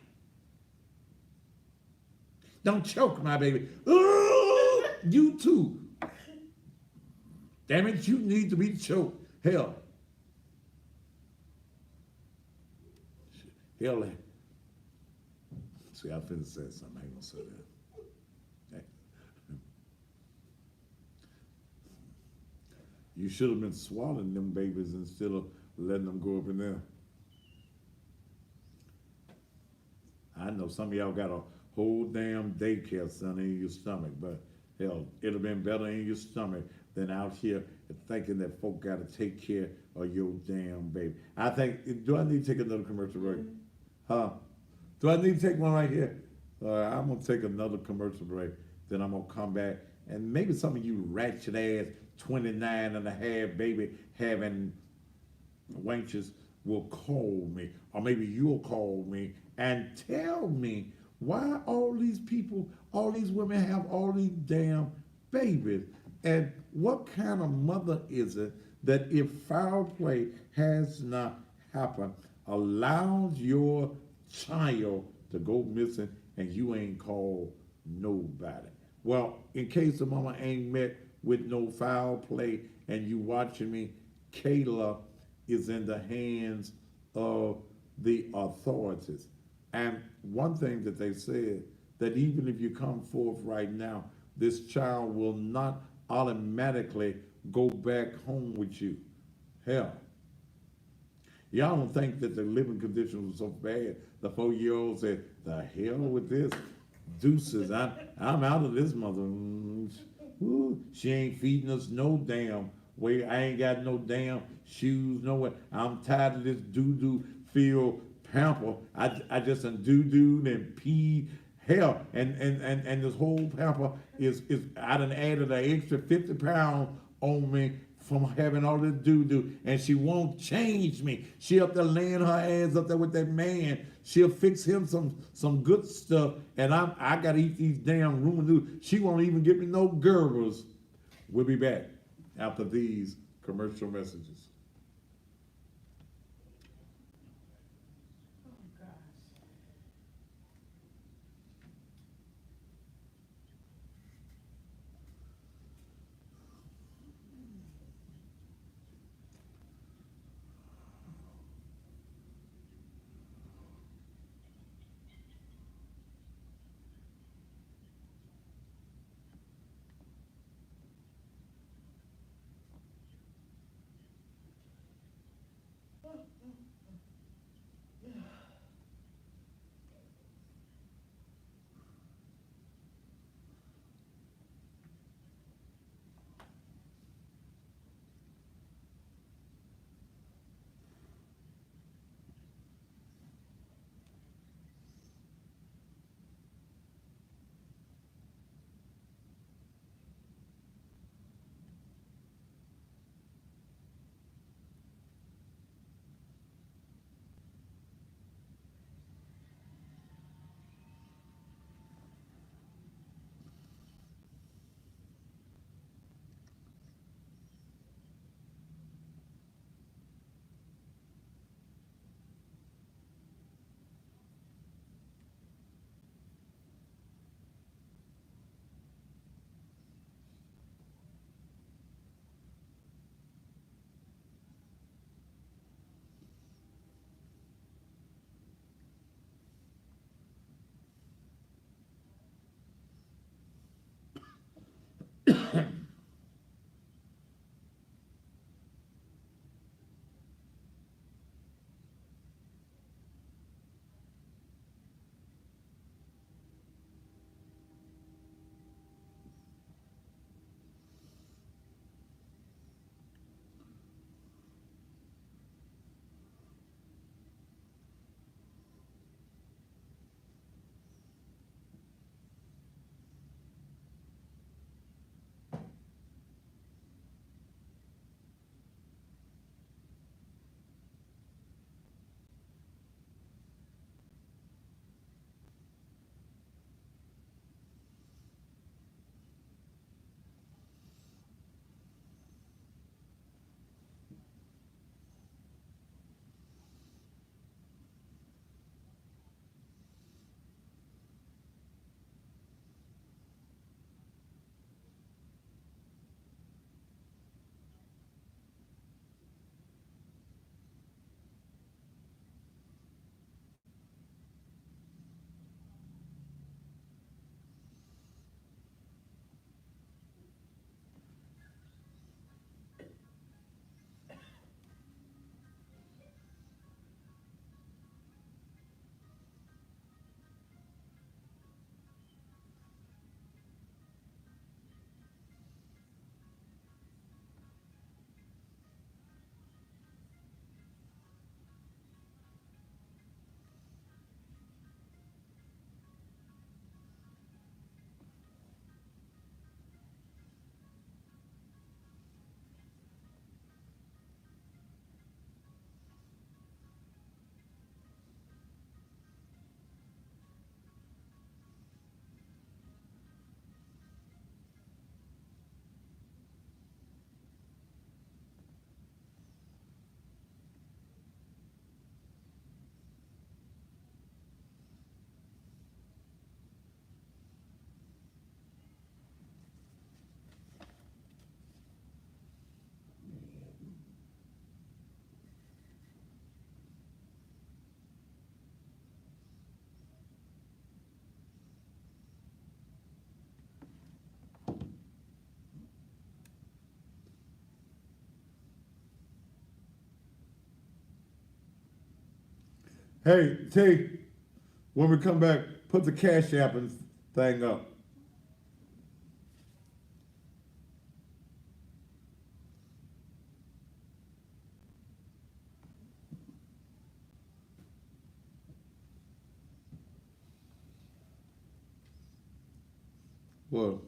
Don't choke my baby. Ugh, you too. Damn it, you need to be choked. Hell. Hell. See, I finna say something. I ain't gonna say that. You should have been swallowing them babies instead of letting them go up in there. I know some of y'all got a whole damn daycare center in your stomach, but hell, it'd have been better in your stomach than out here thinking that folk got to take care of your damn baby. I think, do I need to take another commercial break? Huh? Do I need to take one right here? I'm going to take another commercial break. Then I'm going to come back. And maybe some of you ratchet ass 29 and a half baby having wenches will call me. Or maybe you'll call me and tell me why all these people, all these women have all these damn babies. And what kind of mother is it that if foul play has not happened, allows your child to go missing and you ain't called nobody? Well, in case the mama ain't met with no foul play and you watching me, Kayla is in the hands of the authorities. And one thing that they said, that even if you come forth right now, this child will not automatically go back home with you. Hell, y'all don't think that the living conditions were so bad. The 4-year-old said, the hell with this. Deuces, I'm out of this mother. Ooh, she ain't feeding us no damn way. I ain't got no damn shoes, no way. I'm tired of this doo-doo filled pamper. I just done doo-dooed and peed. Hell, and this whole pamper is I done added an extra 50 pounds on me from having all this doo-doo, and she won't change me. She up there laying her ass up there with that man. She'll fix him some good stuff, and I gotta eat these damn ramen noodles. She won't even give me no Gerbers. We'll be back after these commercial messages. Hey, T, when we come back, put the Cash App and thing up. Well,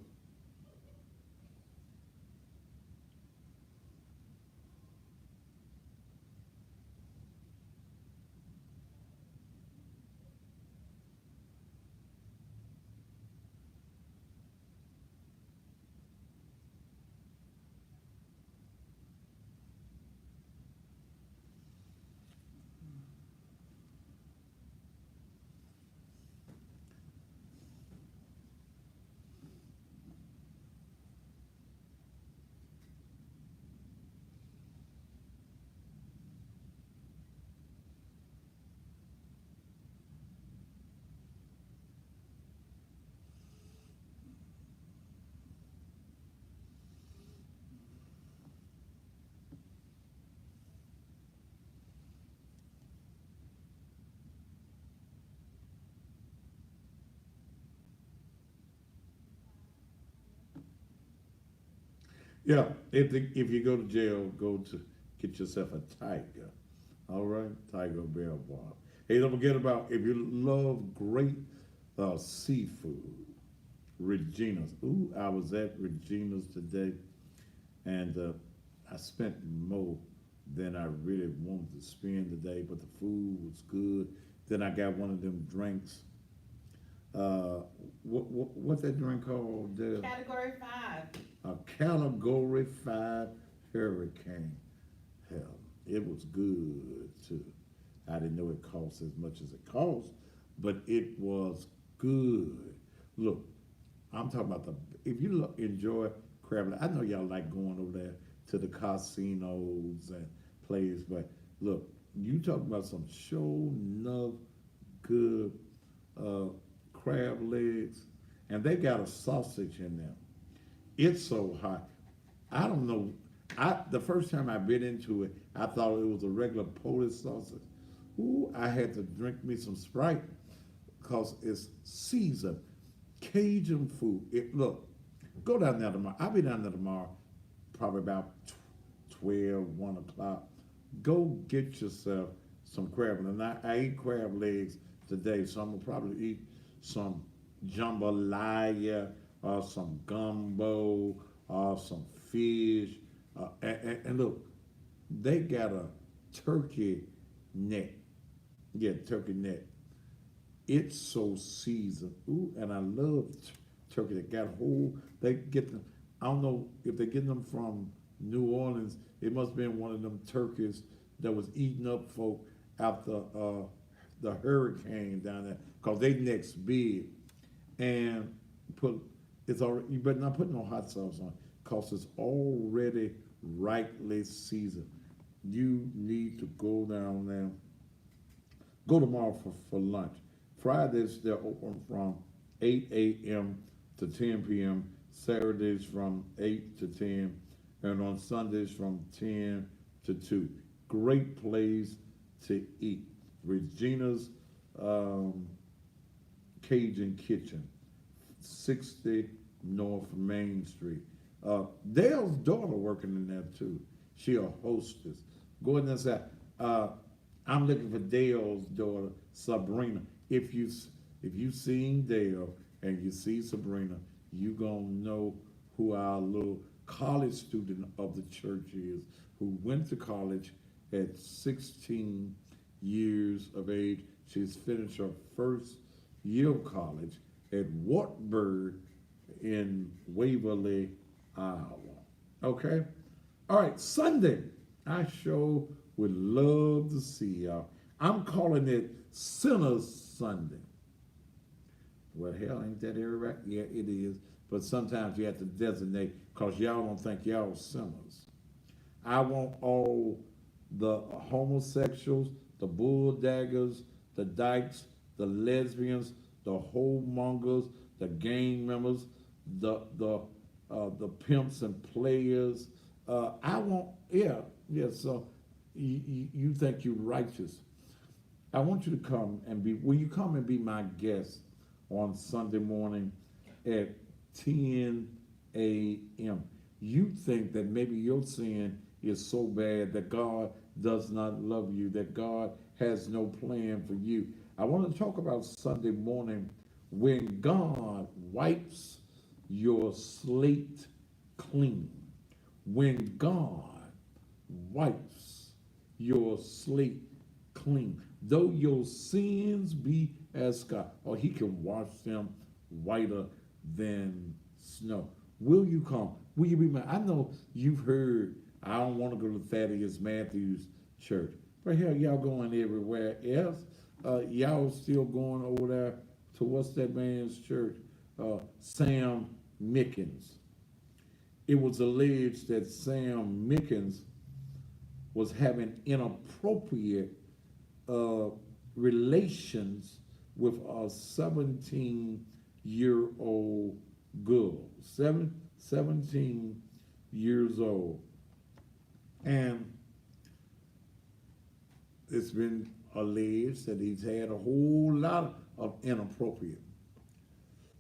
yeah, if you go to jail, go to get yourself a tiger. All right, tiger bear bar. Hey, don't forget about if you love great seafood, Regina's. Ooh, I was at Regina's today, and I spent more than I really wanted to spend today, but the food was good. Then I got one of them drinks. Uh, what that drink called? Category 5. A Category 5 Hurricane. Hell, it was good too. I didn't know it cost as much as it cost, but it was good. Look, I'm talking about the if you enjoy crab. I know y'all like going over there to the casinos and places, but look, you talking about some show enough good uh, crab legs, and they got a sausage in them. It's so hot. I don't know. The first time I bit into it, I thought it was a regular Polish sausage. Ooh, I had to drink me some Sprite because it's seasoned Cajun food. It look, go down there tomorrow. I'll be down there tomorrow, probably about 12, 1 o'clock. Go get yourself some crab. And I ate crab legs today, so I'm gonna probably eat some jambalaya or some gumbo or some fish. And look, they got a turkey neck. Yeah, turkey neck. It's so seasoned. Ooh, and I love turkey. They got whole. They get them. I don't know if they're getting them from New Orleans. It must have been one of them turkeys that was eating up folk after the hurricane down there, cause they necks big. And put it's already. You better not put no hot sauce on, cause it's already rightly seasoned. You need to go down there. Go tomorrow for lunch. Fridays they're open from 8 a.m. to 10 p.m. Saturdays from 8 to 10, and on Sundays from 10 to 2. Great place to eat. Regina's um, Cajun Kitchen, 60 North Main Street. Dale's daughter working in there too. She a hostess. Go in there and say, uh, I'm looking for Dale's daughter, Sabrina. If you seen Dale and you see Sabrina, you gonna know who our little college student of the church is, who went to college at 16 years of age. She's finished her first year of college at Wartburg in Waverly, Iowa. Okay? All right, Sunday. I sure would love to see y'all. I'm calling it Sinners Sunday. Well, hell, ain't that right? Yeah, it is. But sometimes you have to designate because y'all don't think y'all sinners. I want all the homosexuals, the bulldaggers, the dykes, the lesbians, the whoremongers, the gang members, the pimps and players. I want, yeah. So you think you're righteous? I want you to come and be. Will you come and be my guest on Sunday morning at 10 a.m.? You think that maybe your sin is so bad that God does not love you, that God has no plan for you. I want to talk about Sunday morning when God wipes your slate clean. When God wipes your slate clean. Though your sins be as scarlet, or he can wash them whiter than snow. Will you come? Will you be my? I know you've heard, I don't want to go to Thaddeus Matthews Church. But hell, y'all going everywhere else. Y'all still going over there to what's that man's church? Sam Mickens. It was alleged that Sam Mickens was having inappropriate relations with a 17-year-old girl. 17 years old. And it's been alleged that he's had a whole lot of inappropriate.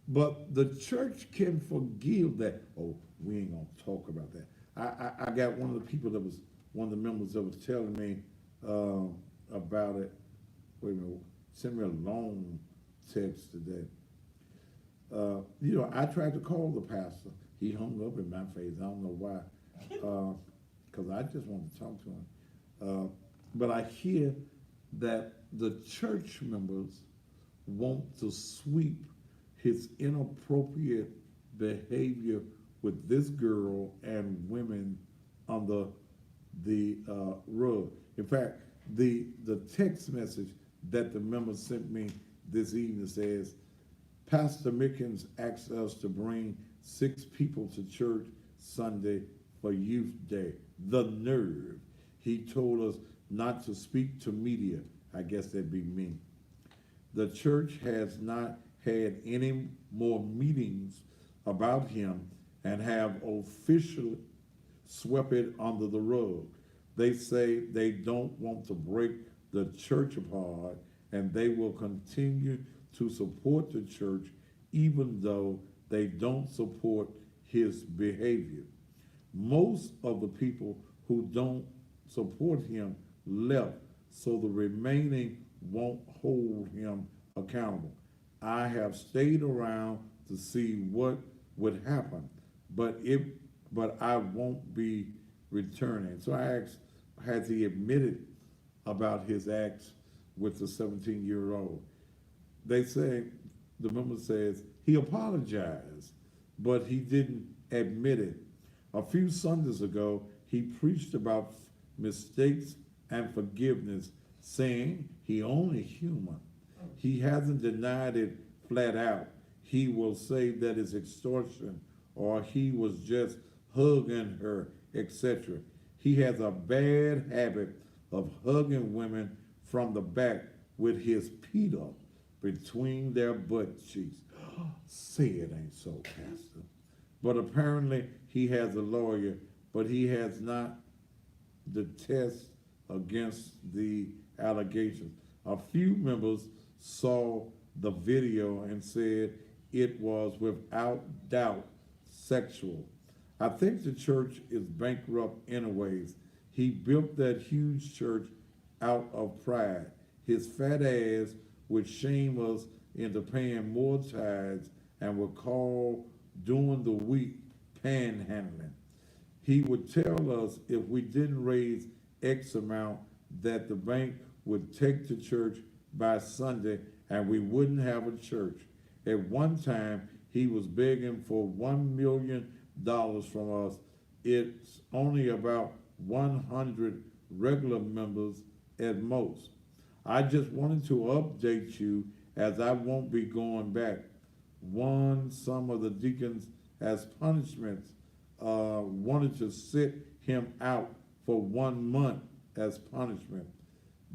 But the church can forgive that. Oh, we ain't gonna talk about that. I got one of the people that was one of the members that was telling me about it. Wait a minute, sent me a long text today. I tried to call the pastor. He hung up in my face. I don't know why, because I just wanted to talk to him. But I hear that the church members want to sweep his inappropriate behavior with this girl and women under the rug. In fact, the text message that the member sent me this evening says, Pastor Mickens asked us to bring 6 people to church Sunday for Youth Day. The nerve. He told us not to speak to media. I guess that'd be me. The church has not had any more meetings about him and have officially swept it under the rug. They say they don't want to break the church apart, and they will continue to support the church even though they don't support his behavior. Most of the people who don't support him left, so the remaining won't hold him accountable. I have stayed around to see what would happen, but it but I won't be returning. So I asked, has he admitted about his acts with the 17-year-old? They say, the member says, he apologized, but he didn't admit it. A few Sundays ago, he preached about mistakes and forgiveness, saying he only human. He hasn't denied it flat out. He will say that it's extortion or he was just hugging her, etc. He has a bad habit of hugging women from the back with his feet up between their butt cheeks. Say it ain't so, Pastor. But apparently he has a lawyer, but he has not the test against the allegations. A few members saw the video and said it was without doubt sexual. I think the church is bankrupt anyways. He built that huge church out of pride. His fat ass would shame us into paying more tithes and would call during the week panhandling. He would tell us if we didn't raise X amount that the bank would take the church by Sunday and we wouldn't have a church. At one time, he was begging for $1 million from us. It's only about 100 regular members at most. I just wanted to update you as I won't be going back. Some of the deacons, as punishments, wanted to sit him out for 1 month as punishment.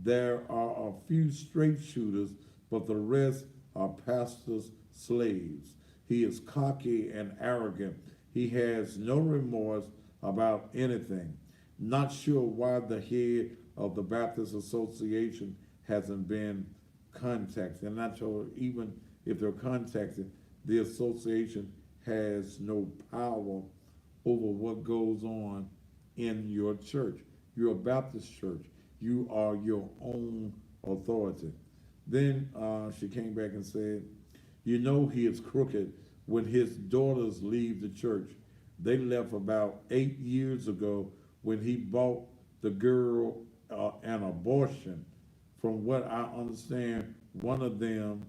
There are a few straight shooters, but the rest are pastors' slaves. He is cocky and arrogant. He has no remorse about anything. Not sure why the head of the Baptist Association hasn't been contacted. And not sure even if they're contacted, the association has no power over what goes on in your church. You're a Baptist church. You are your own authority. Then she came back and said, you know he is crooked when his daughters leave the church. They left about 8 years ago when he bought the girl an abortion. From what I understand, one of them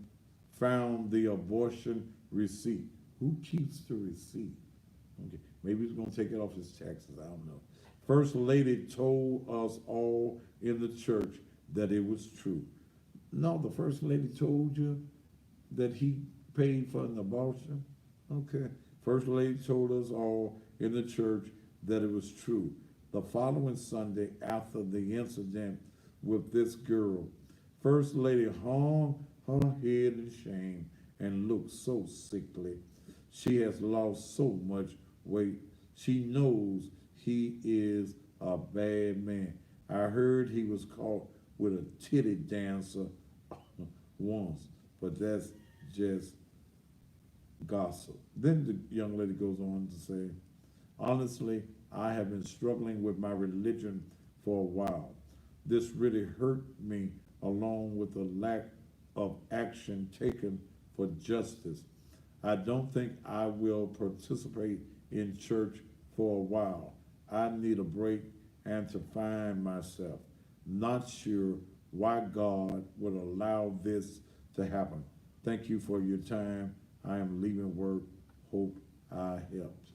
found the abortion receipt. Who keeps the receipt? Okay, maybe he's going to take it off his taxes. I don't know. First Lady told us all in the church that it was true. No, the First Lady told you that he paid for an abortion? Okay. First Lady told us all in the church that it was true. The following Sunday, after the incident with this girl, First Lady hung her head in shame and looked so sickly. She has lost so much weight. She knows he is a bad man. I heard he was caught with a titty dancer once, but that's just gossip. Then the young lady goes on to say, honestly, I have been struggling with my religion for a while. This really hurt me, along with the lack of action taken for justice. I don't think I will participate in church for a while. I need a break and to find myself. Not sure why God would allow this to happen. Thank you for your time. I am leaving work. Hope I helped.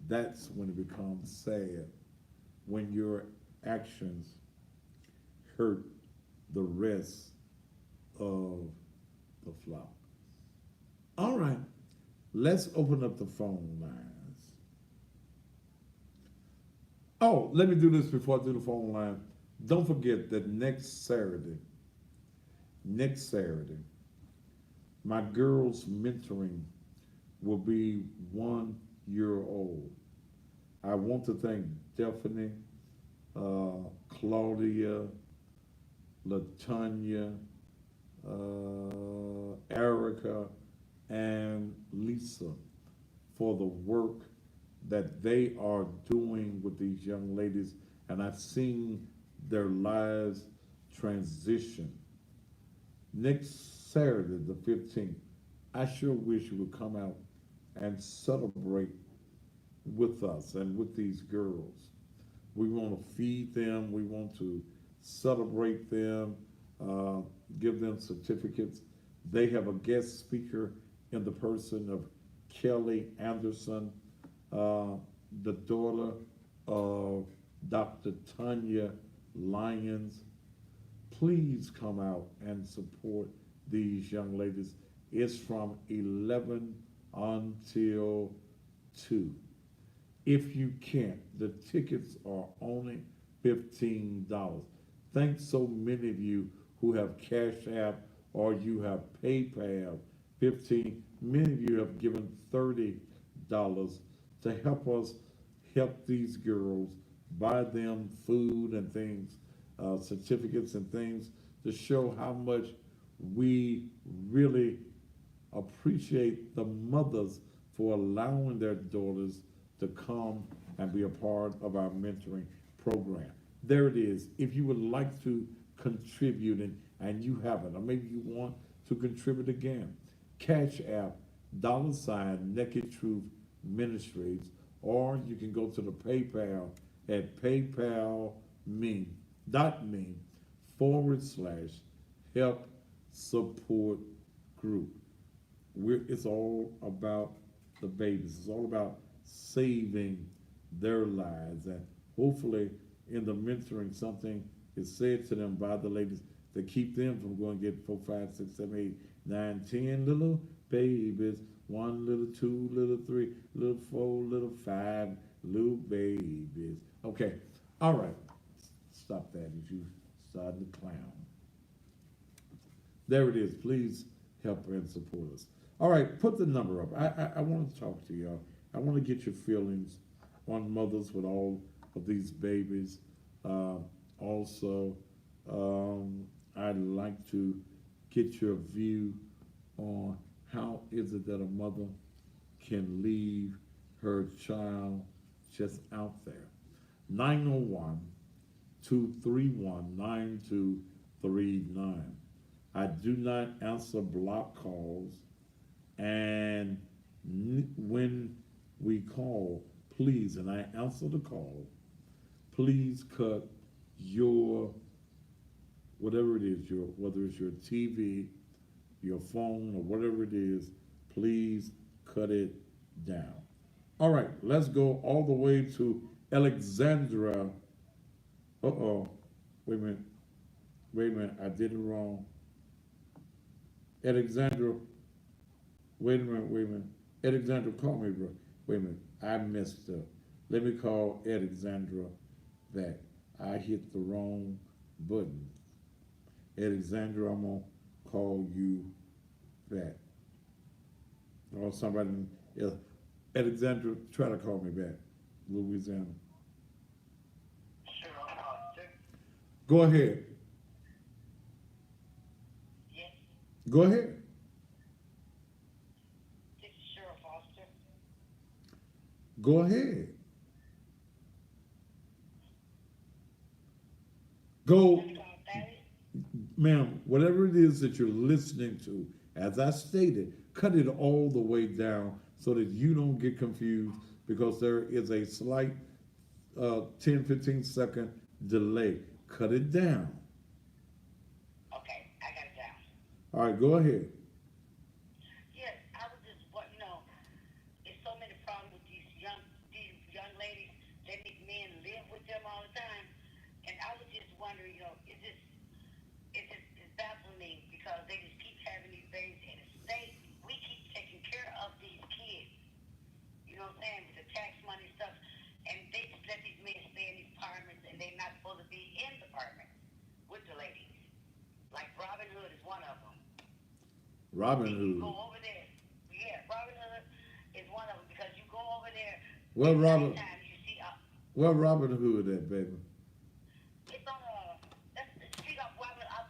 That's when it becomes sad, when your actions hurt the rest of the flock. All right, let's open up the phone lines. Oh, let me do this before I do the phone line. Don't forget that next Saturday, my girls' mentoring will be 1 year old. I want to thank Stephanie, Claudia, Latanya, Erica, and Lisa for the work that they are doing with these young ladies, and I've seen their lives transition. Next Saturday, the 15th, I sure wish you would come out and celebrate with us and with these girls. We want to feed them, we want to celebrate them, uh, give them certificates. They have a guest speaker in the person of Kelly Anderson, uh, the daughter of Dr. Tanya Lyons. Please come out and support these young ladies. It's from 11 until 2. If you can't, the tickets are only $15. Thanks so many of you who have Cash App or you have PayPal. 15. Many of you have given $30 to help us help these girls, buy them food and things, certificates and things to show how much we really appreciate the mothers for allowing their daughters to come and be a part of our mentoring program. There it is. If you would like to contribute and you haven't, or maybe you want to contribute again, Cash App, $, Truth Ministries, or you can go to the PayPal at paypal.me/help support group. It's all about the babies. It's all about saving their lives. And hopefully, in the mentoring, something is said to them by the ladies to keep them from going to get 4, 5, 6, 7, 8, 9, 10 little babies. 1, little 2, little 3, little 4, little 5 little babies. Okay, all right. Stop that as you starting to clown. There it is. Please help and support us. All right, put the number up. I want to talk to y'all. I want to get your feelings on mothers with all of these babies. Also, I'd like to get your view on how is it that a mother can leave her child just out there. 901-231-9239. I do not answer block calls, and when we call, please, and I answer the call, please cut your, whatever it is, whether it's your TV, your phone, or whatever it is, please cut it down. All right, let's go all the way to Alexandra. Uh-oh, wait a minute, I did it wrong. Alexandra, wait a minute. Alexandra, call me, bro. Wait a minute, I messed up. Let me call Alexandra back. I hit the wrong button. Alexandra, I'm gonna call you back. Or somebody else. Alexandra, try to call me back. Louisiana. Sure, Go ahead. yes, Go ahead. this is Cheryl Foster. Go ahead. Go, Let me call Thaddeus. ma'am, whatever it is that you're listening to, as I stated, cut it all the way down so that you don't get confused because there is a slight 10, 15-second delay. Cut it down. Okay, I got it down. All right, go ahead. Yes, I was just wanting to know, there's so many problems with these young ladies. They make men live with them all the time. And I was just wondering, it's baffling me because they just keep having these babies in the state. We keep taking care of these kids. You know what I'm saying? With the tax money stuff. And they just let these men stay in these apartments and they're not supposed to be in the apartment with the ladies. Like Robin Hood is one of them. Robin They can Hood. go over there. Yeah, Robin Hood. Well, At Robert, nighttime, you see, well, Robert Hood, that baby. it's on that's the street off Robert up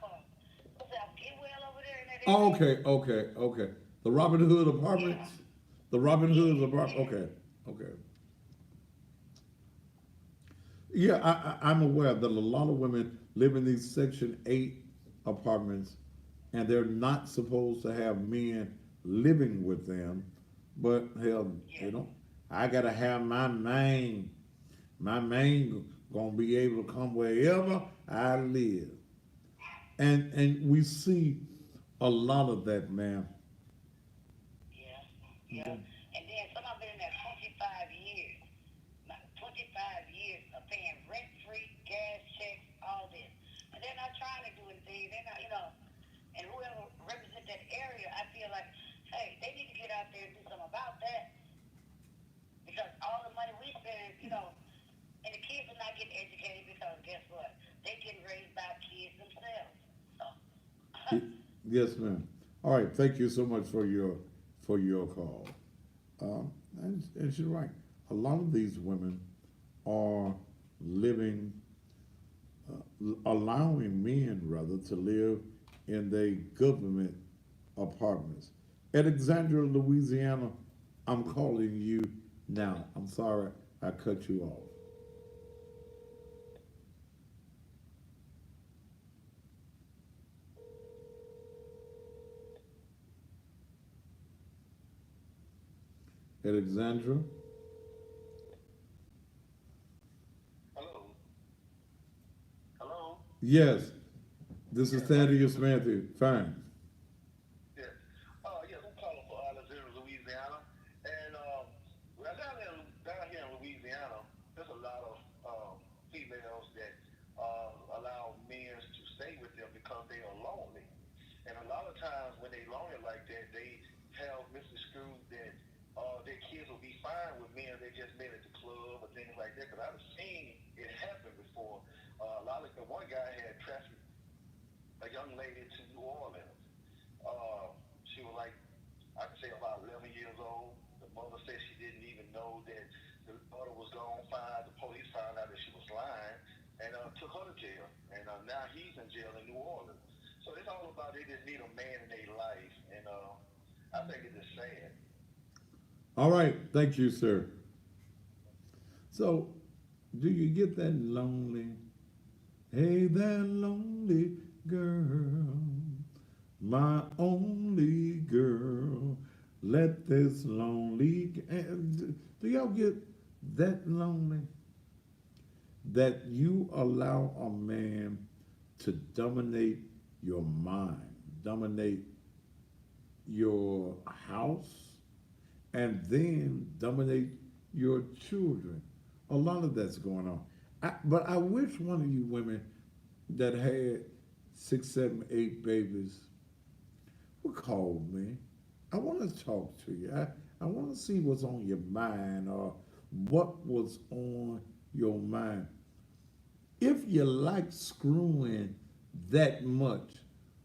what's that, Getwell over there in that Oh, area? okay, okay, okay. The Robin Hood Yeah, apartments. The Robin Hood yeah, apartment. yeah. Okay, okay. Yeah, I'm aware that a lot of women live in these Section 8 apartments and they're not supposed to have men living with them. But hell, Yeah. you know, I gotta have my main. My main gonna be able to come wherever I live. And we see a lot of that, man. Yeah, yeah. Okay. And then some of them been in there 25 years. 25 years of paying rent free, gas checks, all this. And they're not trying to do anything. They're not, and whoever represents that area, I feel like, hey, they need to get out there and do something about that. Because all the money we spend, and the kids are not getting educated because guess what? They getting raised by kids themselves. So, Yes, ma'am. All right. Thank you so much for your call. And she's right. A lot of these women are living, allowing men rather to live in their government apartments. Alexandria, Louisiana, I'm calling you now. I'm sorry I cut you off. Alexandra? Hello. Hello. Yes, this is Yes, how you Thaddeus doing? Matthew. Fine. Yes. Yes, I'm calling for Alexandria, Louisiana, and well, down here in Louisiana, there's a lot of females that allow men to stay with them because they are lonely, and a lot of times when they lonely like that, they tell Mr. Screw that their kids will be fine with men they just met at the club or things like that. Because I've seen it happen before. A lot of the one guy had trafficked a young lady to New Orleans. She was like, I could say about 11 years old. The mother said she didn't even know that the daughter was gone. The police found out that she was lying and took her to jail. And now he's in jail in New Orleans. So it's all about they just need a man in their life. And I think it's just sad. All right. Thank you, sir. So, do you get that lonely? Hey, that lonely girl, my only girl. Let this lonely. Do y'all get that lonely that you allow a man to dominate your mind, dominate your house, and then dominate your children? A lot of that's going on. But I wish one of you women that had 6, 7, 8 babies would call me. I want to talk to you. I want to see what's on your mind or what was on your mind. If you like screwing that much,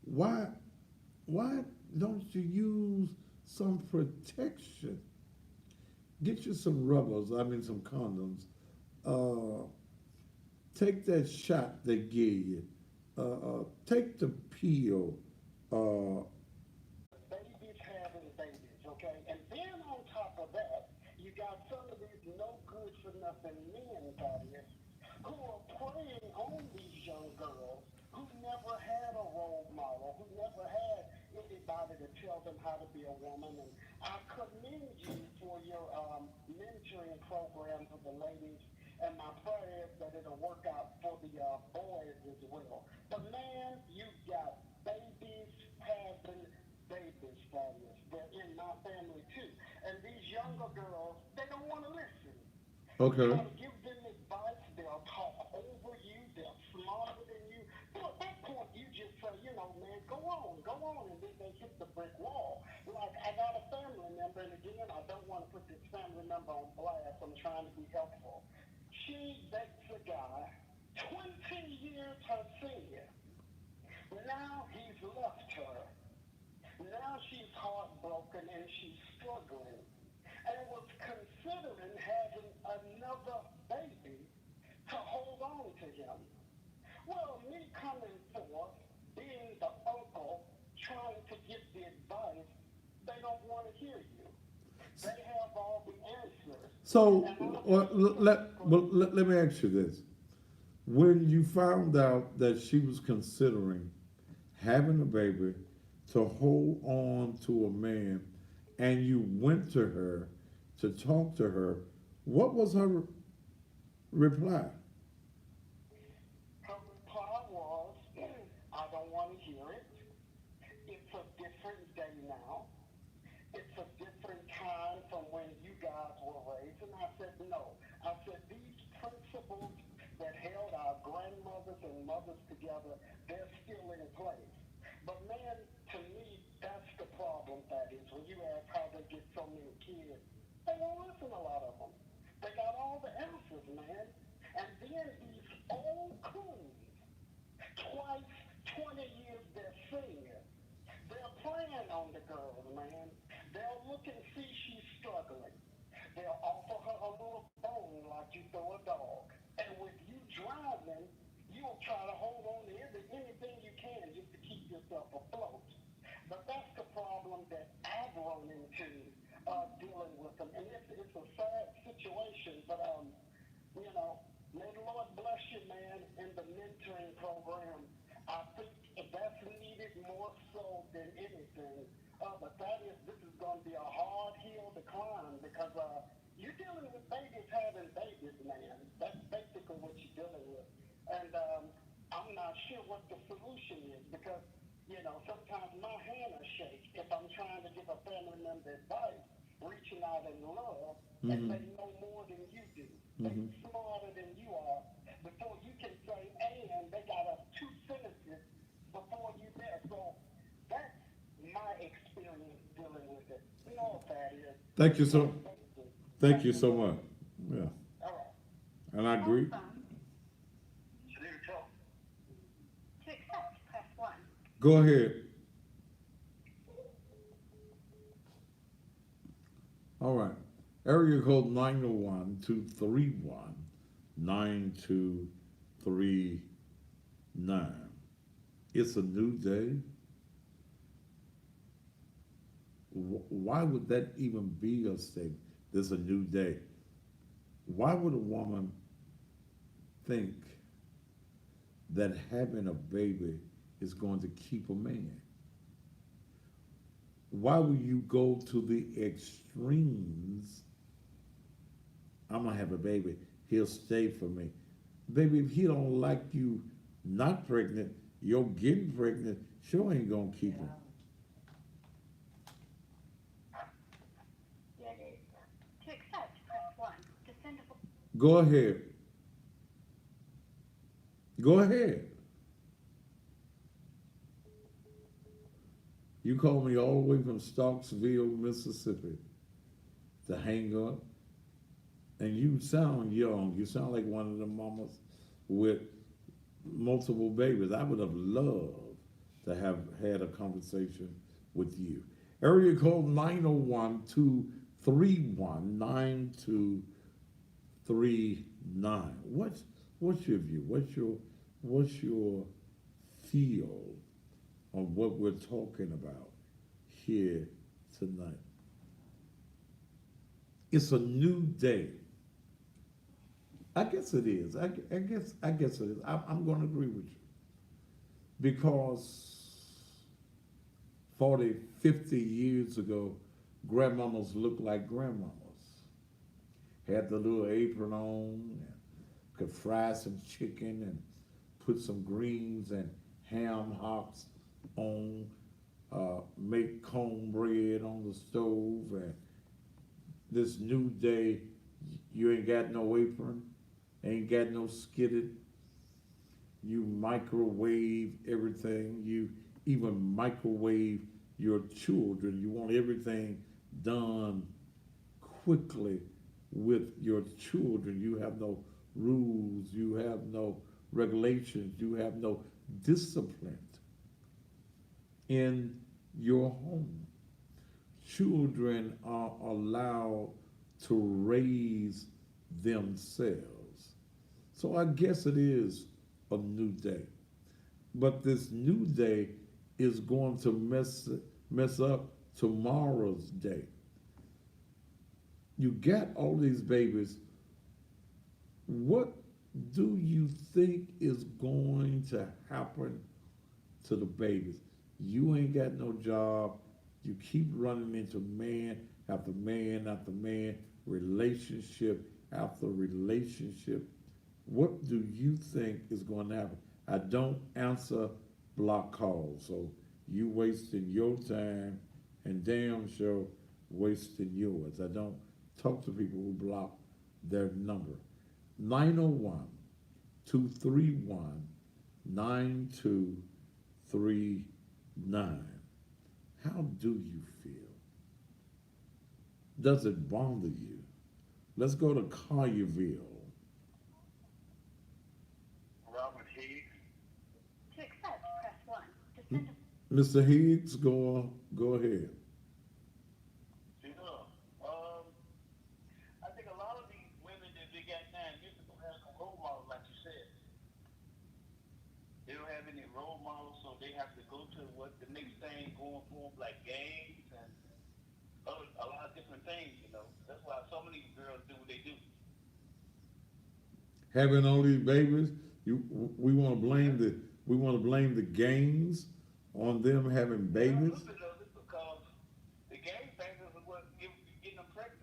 why why don't you use some protection? Get you some rubbers, I mean some condoms. Uh, Take that shot they give you. Take the pill. Uh, Babies having babies, okay? And then on top of that, you got some of these no good for nothing men, Thaddeus, who are preying on these young girls who never had a role model, who never had anybody to tell them how to be a woman. And I commend you for your mentoring program for the ladies. And my prayer is that it'll work out for the boys as well. But man, you got babies having babies, Thaddeus. They're in my family too. And these younger girls, they don't want to listen. You okay. try to give them advice, they'll talk over you, they're smarter than you. So at that point, you just say, man, go on, and then they hit the brick wall. Like, I got a family member, and again, I don't want to put this family member on blast. I'm trying to be helpful. She dates a guy 20 years her senior. Now he's left her. Now she's heartbroken and she's struggling. and was considering having another baby to hold on to him. Well, me coming forth, being the uncle, trying to give the advice, they don't want to hear you. They have all the answers. So, And I'm well, just let me ask you this. When you found out that she was considering having a baby to hold on to a man, and you went to her to talk to her, what was her reply? her reply was, I don't want to hear it. It's a different day now. It's a different time from when you guys were raised. And I said, no. I said, these principles that held our grandmothers and mothers together, they're still in place. But man, to me, that's the problem, that is. When you ask how they get so many kids, they won't listen, a lot of them. They got all the answers, man. And then these old coons, twice 20 years they're senior. They're playing on the girl, man. They'll look and see she's struggling. They'll offer her a little bone like you throw a dog. And with you driving, you'll try to hold on to anything you can just to keep yourself afloat. But that's the problem that I've run into dealing with them. And it's a sad situation, but you know, may the Lord bless you, man, in the mentoring program. I think that's needed more so than anything. But this is going to be a hard hill to climb, because you're dealing with babies having babies, man. That's basically what you're dealing with. And I'm not sure what the solution is, because, you know, sometimes my hand will shake if I'm trying to give a family member advice, reaching out in love, and they know more than you do. They're smarter than you are. Before you can say and, they got two sentences before you there. So that's my experience dealing with it. You know what that is. Thank you so. Thank you so much. Yeah, All right. and I agree. To accept, press 1. Go ahead. All right. Area code 901-231-9239. It's a new day. Why would that even be a statement? There's a new day. Why would a woman think that having a baby is going to keep a man? Why would you go to the extremes? I'm gonna have a baby, he'll stay for me. Baby, if he don't like you not pregnant, you're getting pregnant, sure ain't gonna keep him. To accept, press 1. To send a Go ahead. Go ahead. You called me all the way from Starksville, Mississippi to hang up. And you sound young. You sound like one of the mamas with multiple babies. I would have loved to have had a conversation with you. Area code 901-231-9239. What's your view? What's your feel on what we're talking about here tonight? It's a new day. I guess it is. I guess it is. I'm going to agree with you, because 40, 50 years ago, grandmamas looked like grandmamas. Had the little apron on, could fry some chicken and put some greens and ham hocks on, make cornbread on the stove. And this new day, you ain't got no apron, ain't got no skillet. You microwave everything. You even microwave your children. You want everything done quickly with your children. You have no rules. You have no regulations. You have no discipline in your home. children are allowed to raise themselves. So I guess it is a new day. But this new day is going to mess up tomorrow's day. You got all these babies. What do you think is going to happen to the babies? You ain't got no job. You keep running into man after man after man, relationship after relationship. What do you think is going to happen? I don't answer block calls, so you wasting your time and damn sure wasting yours. I don't talk to people who block their number. 901 231 9239. How do you feel? Does it bother you? Let's go to Collierville. Robert Higgs. To accept, press 1. To send a Mr. Higgs, go ahead. Yeah. I think a lot of these women that they got now used to have no role models, like you said. They don't have any role models, so they have to go to what the next thing going for them, like games and a lot of different things, you know. That's why so many girls do what they do. Having all these babies, we want to blame the gangs on them having Yeah, a babies. little bit of it because the game bangers are what getting them pregnant.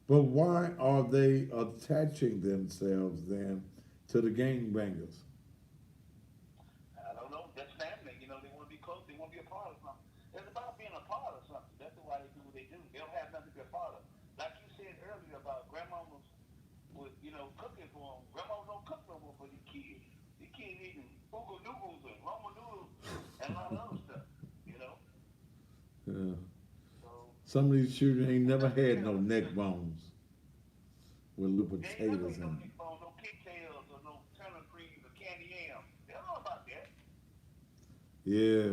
But why are they attaching themselves then to the gangbangers? I don't know. That's family. You know, they want to be close. They want to be a part of something. It's about being a part of something. That's why they do what they do. They don't have nothing to be a part of. Like you said earlier about grandmamas with, you know, cooking for them. Grandmamas don't cook no more for these kids. These kids eating oogle noodles and Roma noodles and a lot of other stuff, you know? Yeah. So, Some of these children ain't never that's had no terrible. neck bones with little They ain't never potatoes eat in no it. meatballs, no pigtails, or no turnip greens or candy yams. They don't know about that. Yeah,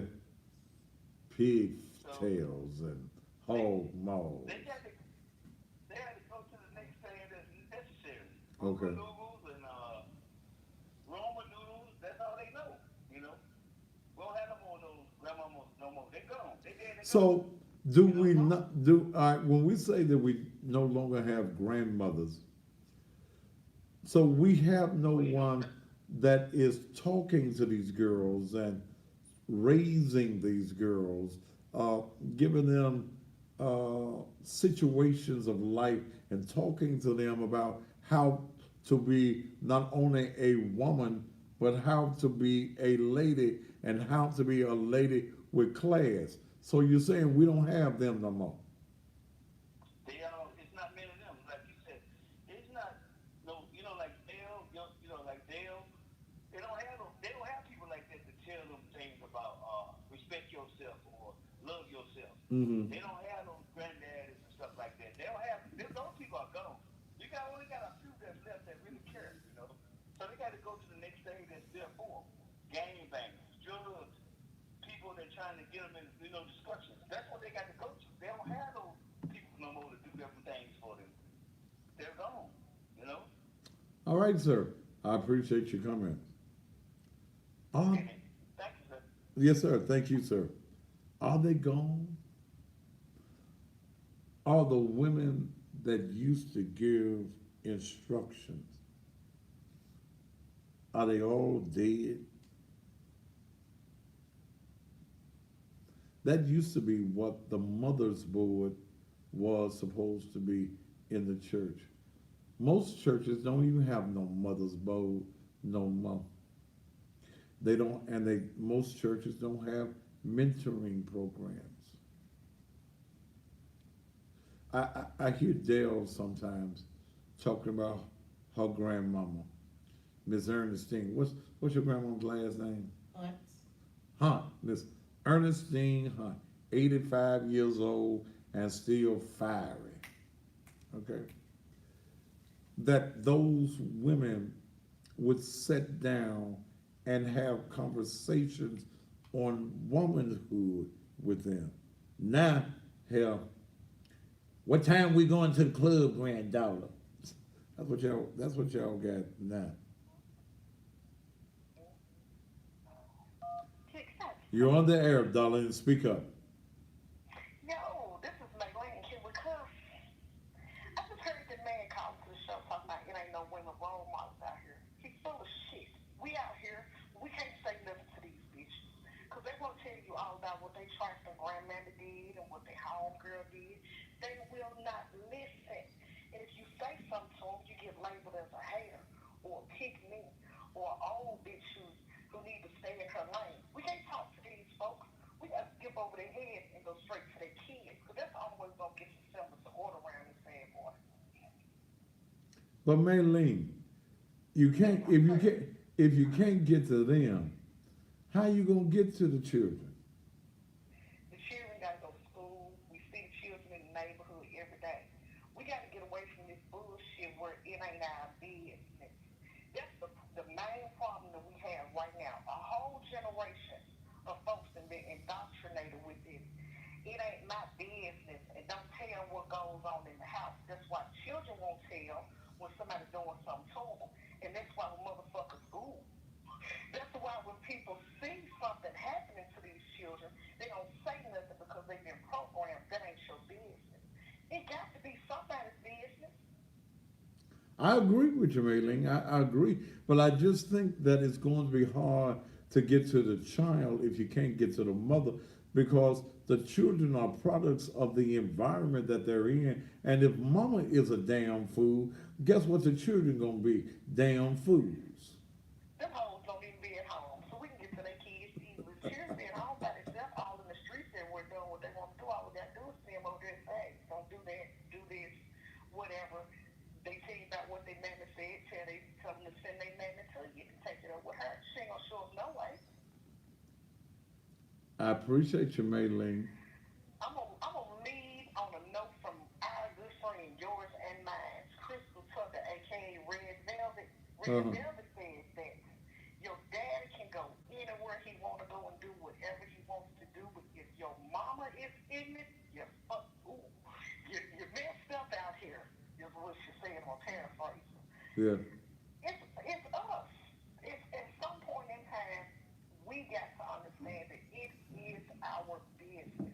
pig So, tails and they, hog maws. they had to go to the next thing that's necessary. Okay. Oogle noodles and Roma noodles, that's all they know, you know? We don't have no more of those grandmamas no more. They gone. They dead, they gone. So do You know, we mom, not do when we say that we no longer have grandmothers? So we have no well, you know, one that is talking to these girls and raising these girls, uh, giving them situations of life and talking to them about how to be not only a woman, but how to be a lady and how to be a lady with class. So you're saying we don't have them no more. it's not many of them. Like you said, it's not, no, you know, like Dale, you know, like Dale, they don't have people like that to tell them things about respect yourself or love yourself. Mm-hmm. They don't have those granddaddies and stuff like that. They don't have, those people are gone. You only got a few that's left that really care, you know. So they got to go to the next thing that's there for them. Gang bangers, drugs, people that trying to get them in, you know, discussions. That's what they got to go to. They don't have those people no more to do different things for them. They're gone, you know. All right, sir. I appreciate your comments. Thank you, sir. Yes, sir. Thank you, sir. Are they gone? Are the women that used to give instructions, are they all dead? That used to be what the mother's board was supposed to be in the church. Most churches don't even have no mother's board no more. They don't, and most churches don't have mentoring programs. I hear Dale sometimes talking about her grandmama, Miss Ernestine. What's your grandma's last name? Hunt. Miss Ernestine Hunt, 85 years old and still fiery. Okay. That those women would sit down and have conversations on womanhood with them. Now Hell, what time we going to the club, granddaughter? That's what y'all got now. You're on the air, darling. Speak up. Yo, this is Maylene. Can we cuss? I just heard that man call to the show talking about it ain't no women role models out here. He's full of shit. We out here, we can't say nothing to these bitches. Because they won't tell you all about what they trifling grandmammy did and what their homegirl did. They will not listen. And if you say something to them, you get labeled as a hater or a pick me or an old bitch who need to stay in her lane. We can't talk to these folks. We got to skip over their head and go straight to their kids. Because that's always going to get some semblance of order around this bad boy. But Maylene, you can't if you can't get to them, how you gonna get to the children? The children got to go to school. We see the children in the neighborhood every day. We got to get away from this bullshit where it ain't our business. That's the main problem that we have right now. A whole generation of folks have been indoctrinated with this. It ain't my business, and don't tell what goes on in the house. That's why children won't tell when somebody's doing something to them. And that's why motherfuckers, ooh. That's why when people see something happening to these children, they don't say nothing because they've been programmed. That ain't your business. It got to be somebody's business. I agree with you, Maylene. I agree, but I just think that it's going to be hard to get to the child if you can't get to the mother, because the children are products of the environment that they're in. And if mama is a damn fool, guess what the children gonna be? Damn fools. Them hoes don't even be at home, so we can get to their kids easily. Children being home by themselves, all in the streets everywhere doing what they want to do. All we got to do is see them over there and say, don't do that, do this, whatever. They tell you about what their mammy said, tell them to send their mammy to you and take it up with her. She ain't gonna show up no way. I appreciate you, Maylene. I'm gonna leave on a note from our good friend, yours and mine, Crystal Tucker, aka Red Velvet. Red Velvet says that your daddy can go anywhere he want to go and do whatever he wants to do, but if your mama is ignorant, you're messed up out here, is what she said. I'm paraphrasing. Yeah. It's us. It's at some point in time, we got to understand that it is our business.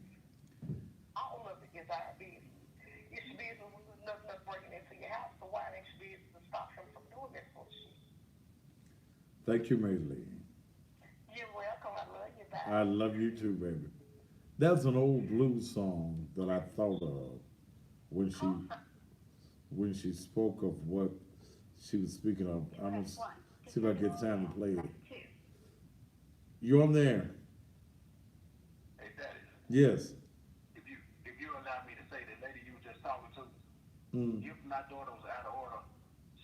All of it is our business. It's your business with nothing but breaking into your house, so why ain't your business to stop him from doing that sort of shit? Thank you, Maylene. You're welcome. I love you. Bye. I love you too, baby. That's an old blues song that I thought of when she spoke of what she was speaking of. I'm gonna see if I get time to play it. You on there? Hey, Daddy, Yes. if you allow me to say, the lady you were just talking to, if my daughter was out of order,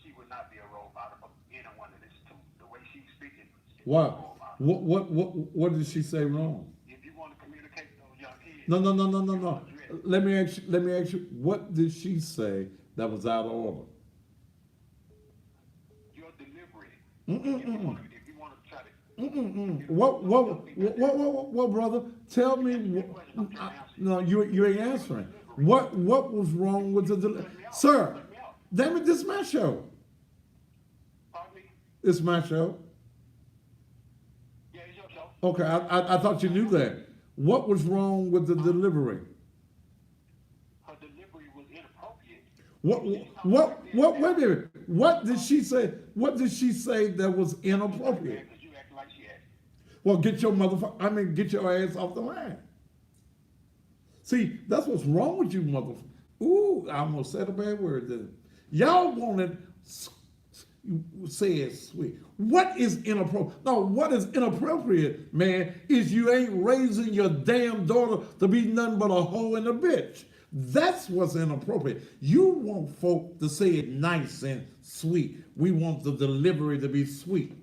she would not be a role model for anyone to listen to. The way she's speaking, she's a What? role model. What did she say wrong? If you want to communicate with those young kids, No. Let me ask you. What did she say that was out of order? your delivery. If you want to try to. What, brother? Tell me. No, you ain't answering. What was wrong with the sir? Damn it, this is my show. Pardon me? It's my show. Yeah, it's your show. Okay, I thought you knew that. What was wrong with the delivery? Her delivery was inappropriate. Wait a minute. What did she say? What did she say that was inappropriate? Because you acting like she acted. Well, get your ass off the line. See, that's what's wrong with you, motherfucker. Ooh, I almost said a bad word then. Y'all wanted say it sweet. What is inappropriate? No, what is inappropriate, man, is you ain't raising your damn daughter to be nothing but a hoe and a bitch. That's what's inappropriate. You want folk to say it nice and sweet. We want the delivery to be sweet.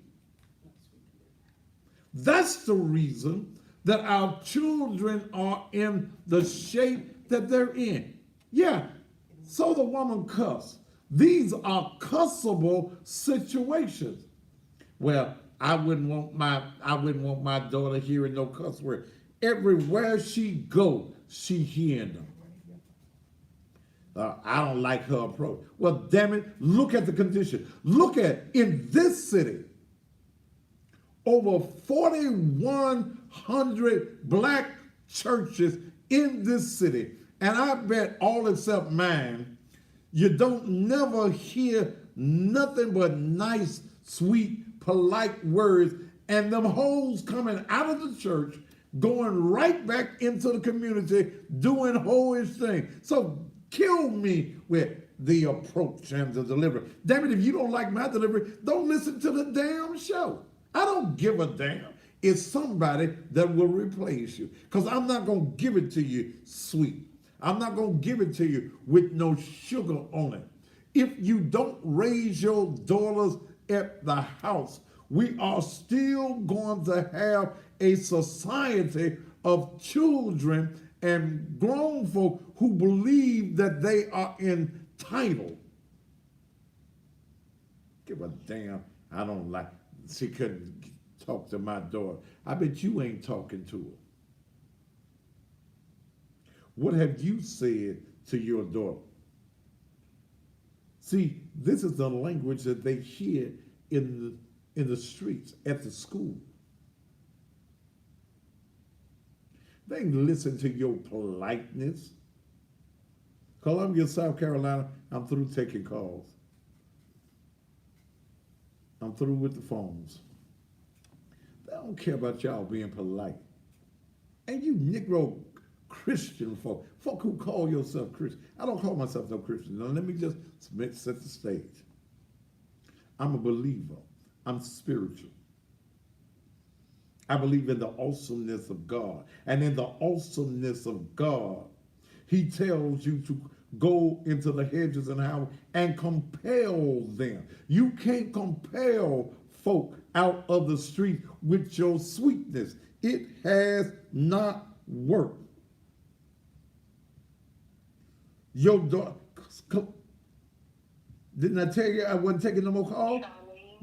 That's the reason that our children are in the shape that they're in. Yeah, so the woman cuss. These are cussable situations. Well, I wouldn't want my daughter hearing no cuss word. Everywhere she go, she hearing them. I don't like her approach. Well, damn it, look at the condition. Look at, in this city, over 4,100 black churches in this city. And I bet all except mine, you don't never hear nothing but nice, sweet, polite words, and them hoes coming out of the church, going right back into the community, doing hoish things. So kill me with the approach and the delivery. Damn it, if you don't like my delivery, don't listen to the damn show. I don't give a damn. It's somebody that will replace you. Because I'm not going to give it to you sweet. I'm not going to give it to you with no sugar on it. If you don't raise your daughters at the house, we are still going to have a society of children and grown folk who believe that they are entitled. Give a damn. I don't like. She couldn't talk to my daughter. I bet you ain't talking to her. What have you said to your daughter? See, this is the language that they hear in the streets, at the school. They listen to your politeness. Columbia, South Carolina, I'm through taking calls. I'm through with the phones. They don't care about y'all being polite. And you Negro Christian folk who call yourself Christian. I don't call myself no Christian. Now, let me just set the stage. I'm a believer. I'm spiritual. I believe in the awesomeness of God. And in the awesomeness of God, he tells you to go into the hedges and highways and compel them. You can't compel folk out of the street with your sweetness. It has not worked. Your daughter, didn't I tell you I wasn't taking no more calls?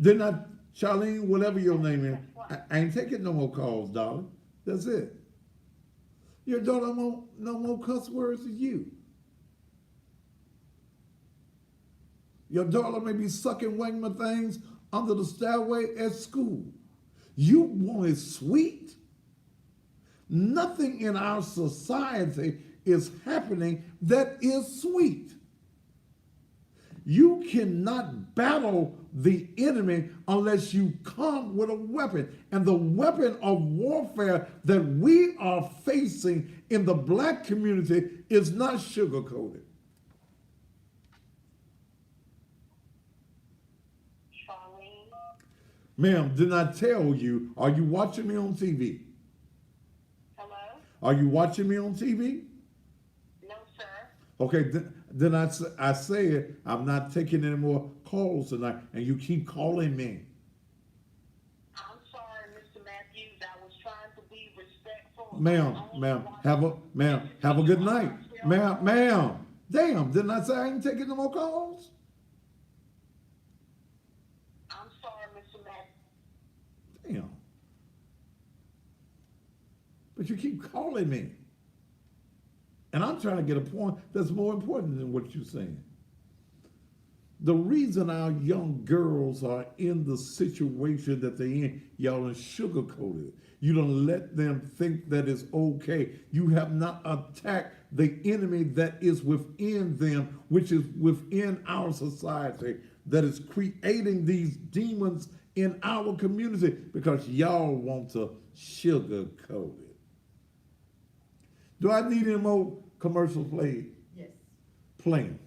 Didn't I, Charlene, whatever your name is, I ain't taking no more calls, darling. That's it. Your daughter won't no more cuss words as you. Your daughter may be sucking Wangman things under the stairway at school. You want it sweet. Nothing in our society is happening that is sweet. You cannot battle the enemy unless you come with a weapon. And the weapon of warfare that we are facing in the black community is not sugar-coated. Ma'am, did I tell you, are you watching me on TV? Hello? Are you watching me on TV? No, sir. Okay, then I said I'm not taking any more calls tonight, and you keep calling me. I'm sorry, Mr. Matthews. I was trying to be respectful. Ma'am, have a good night. Ma'am, damn, didn't I say I ain't taking no more calls? I'm sorry, Mr. Matthews. Damn. But you keep calling me. And I'm trying to get a point that's more important than what you're saying. The reason our young girls are in the situation that they're in, y'all are sugarcoated. You don't let them think that it's okay. You have not attacked the enemy that is within them, which is within our society, that is creating these demons in our community because y'all want to sugarcoat it. Do I need any more commercial played? Yes. Playing.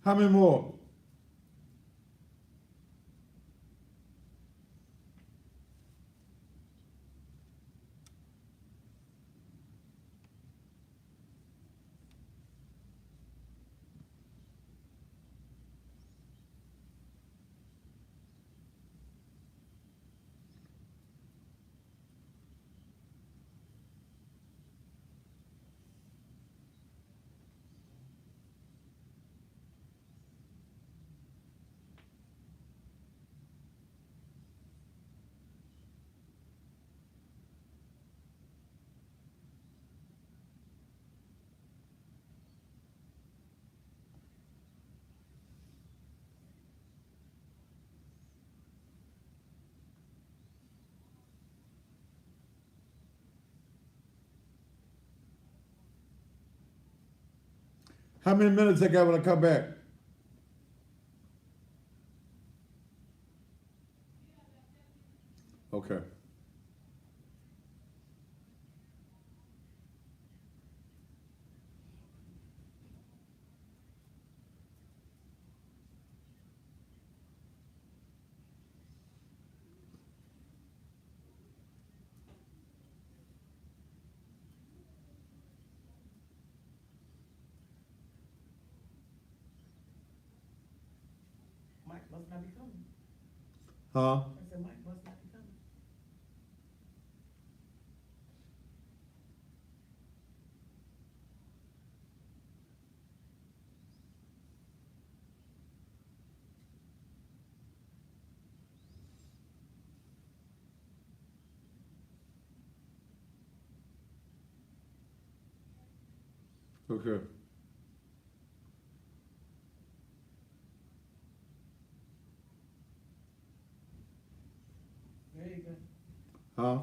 How many more? How many minutes I got when I come back? Okay. Mike must not be coming. Huh? I said Mike must not be coming. Okay. There you go. Huh?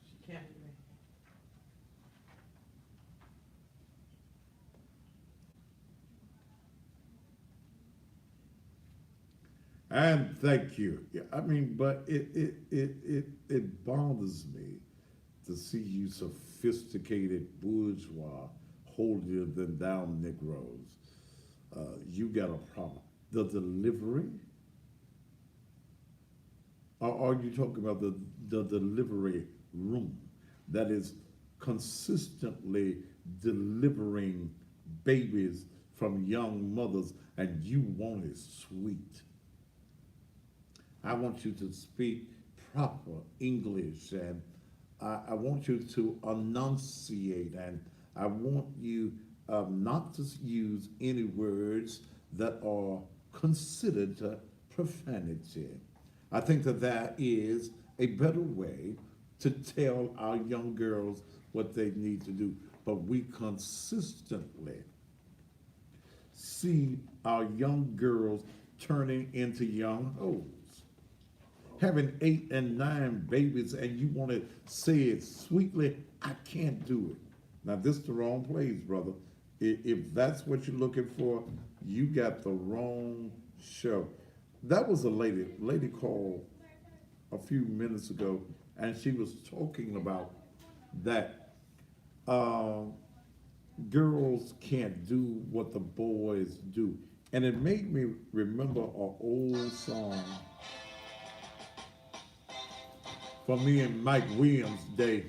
She can't be there. And thank you. Yeah, I mean, but it bothers me to see you sophisticated bourgeois, holier than thou Negroes. You got a problem. The delivery, or are you talking about the delivery room that is consistently delivering babies from young mothers, and you want it sweet? I want you to speak proper English, and I want you to enunciate, and I want you not to use any words that are considered profanity. I think that that is a better way to tell our young girls what they need to do. But we consistently see our young girls turning into young hoes, having 8 and 9 babies, and you want to say it sweetly. I can't do it. Now, this is the wrong place, brother. If that's what you're looking for, you got the wrong show. That was a lady called a few minutes ago, and she was talking about that uh, girls can't do what the boys do. And it made me remember an old song from me and Mike Williams' day.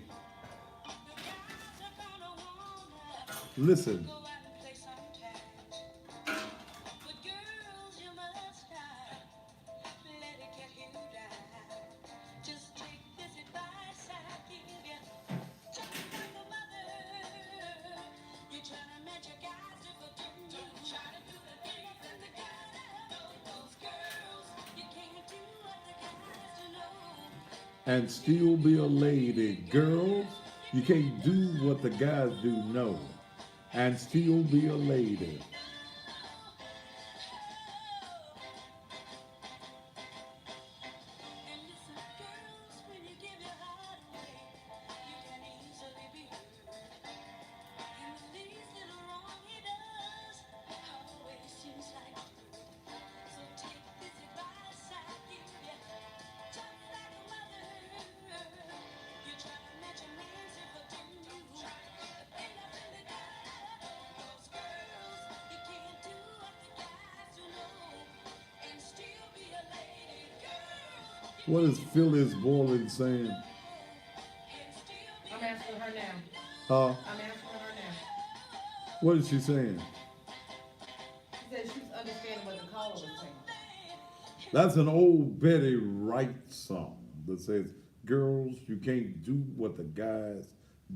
Listen. And still be a lady. Girls, you can't do what the guys do, no. And still be a lady. What is Phyllis Boylan saying? I'm asking her now. Uh, I'm asking her now. what is she saying? She said she's understanding what the caller was saying. That's an old Betty Wright song that says, girls, you can't do what the guys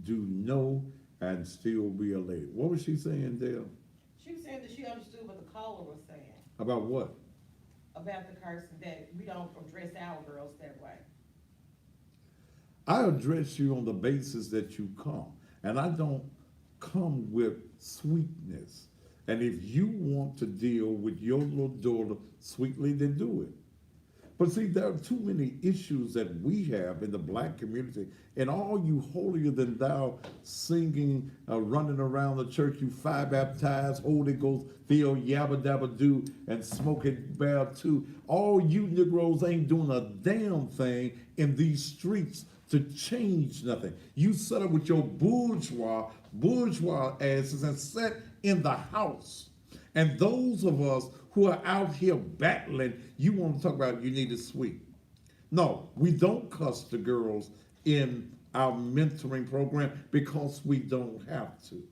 do know and still be a lady. What was she saying, Dale? She was saying that she understood what the caller was saying About what? about the curse that we don't address our girls that way. I address you on the basis that you come, and I don't come with sweetness. And if you want to deal with your little daughter sweetly, then do it. But see, there are too many issues that we have in the black community, and all you holier than thou singing, running around the church, you fire baptized, Holy Ghost filled, yabba dabba do, and smoking bear too. All you Negroes ain't doing a damn thing in these streets to change nothing. You set up with your bourgeois asses and sit in the house. And those of us who are out here battling, you want to talk about you need a sweet. No, we don't cuss the girls in our mentoring program because we don't have to.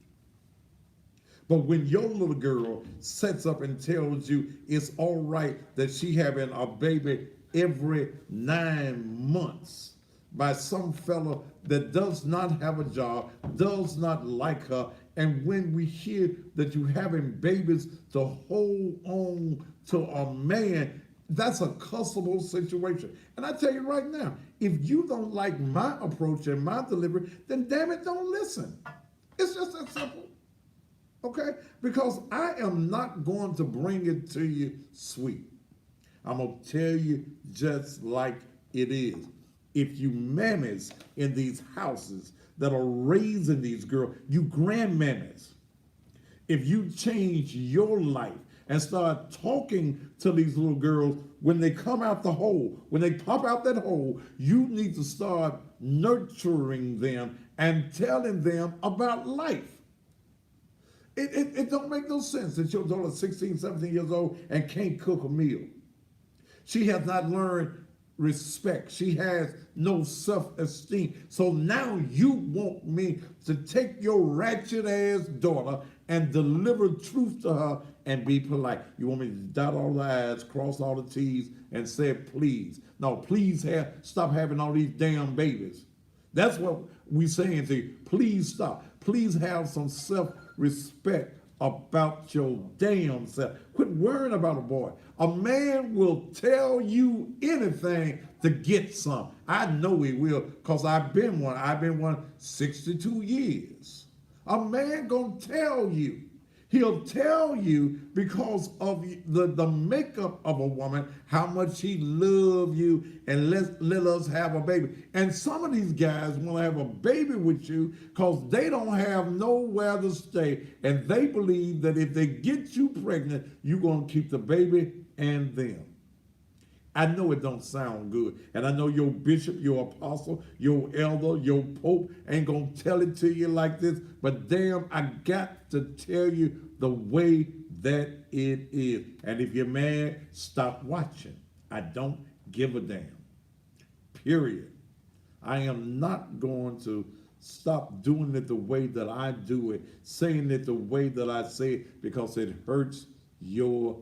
But when your little girl sets up and tells you it's all right that she having a baby every 9 months by some fella that does not have a job, does not like her, and when we hear that you having babies to hold on to a man, that's a cussable situation. And I tell you right now, if you don't like my approach and my delivery, then damn it, don't listen. It's just that simple. Okay? Because I am not going to bring it to you sweet. I'm going to tell you just like it is. If you mammies in these houses that are raising these girls, you grandmammies, if you change your life and start talking to these little girls when they come out the hole, when they pop out that hole, you need to start nurturing them and telling them about life. It don't make no sense that your daughter's 16, 17 years old and can't cook a meal. She has not learned respect. She has no self-esteem. So now you want me to take your ratchet ass daughter and deliver truth to her and be polite. You want me to dot all the I's, cross all the T's, and say please. No, please stop having all these damn babies. That's what we saying to you. Please stop. Please have some self-respect about your damn self. Quit worrying about a boy. A man will tell you anything to get some. I know he will, because I've been one. I've been one 62 years. A man gonna tell you. He'll tell you because of the makeup of a woman, how much he loves you and let us have a baby. And some of these guys want to have a baby with you because they don't have nowhere to stay. And they believe that if they get you pregnant, you're going to keep the baby and them. I know it don't sound good. And I know your bishop, your apostle, your elder, your pope ain't going to tell it to you like this. But damn, I got to tell you the way that it is. And if you're mad, stop watching. I don't give a damn. Period. I am not going to stop doing it the way that I do it, saying it the way that I say it, because it hurts your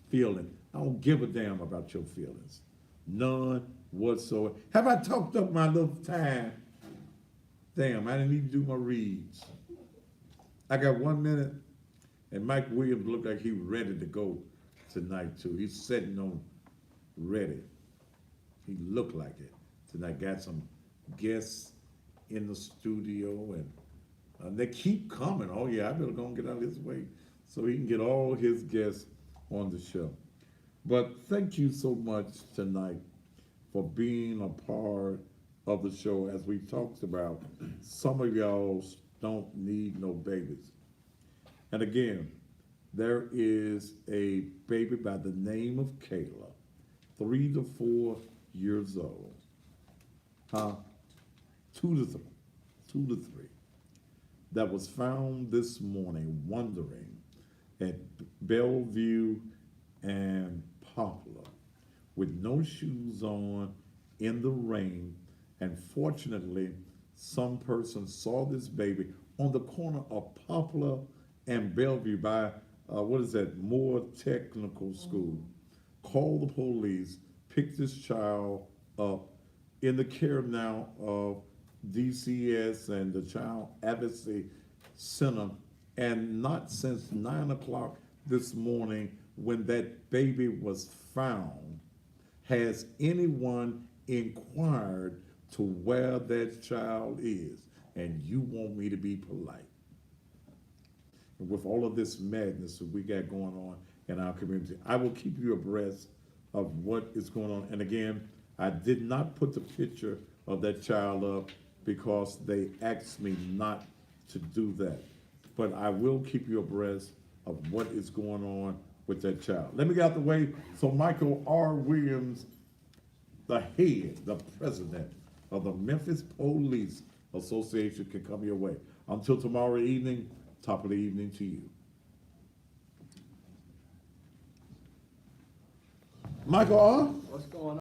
feelings. I don't give a damn about your feelings. None whatsoever. Have I talked up my little time? Damn, I didn't even do my reads. I got 1 minute, and Mike Williams looked like he was ready to go tonight, too. He's sitting on ready. He looked like it. Tonight, got some guests in the studio, and they keep coming. Oh, yeah, I better go and get out of his way so he can get all his guests on the show. But thank you so much tonight for being a part of the show. As we talked about, some of y'all don't need no babies. And again, there is a baby by the name of Kayla, 3 to 4 years old. 2 to 3. That was found this morning wandering at Bellevue and Poplar with no shoes on in the rain, and fortunately, some person saw this baby on the corner of Poplar and Bellevue by, what is that, Moore Technical School. Called the police, picked this child up in the care now of DCS and the Child Advocacy Center, and not since 9 o'clock this morning when that baby was found has anyone inquired to where that child is. And you want me to be polite. And with all of this madness that we got going on in our community, I will keep you abreast of what is going on. And again, I did not put the picture of that child up because they asked me not to do that. But I will keep you abreast of what is going on with that child. Let me get out the way so Michael R. Williams, the head, the president of the Memphis Police Association, can come your way. Until tomorrow evening, top of the evening to you. Michael R. What's going on?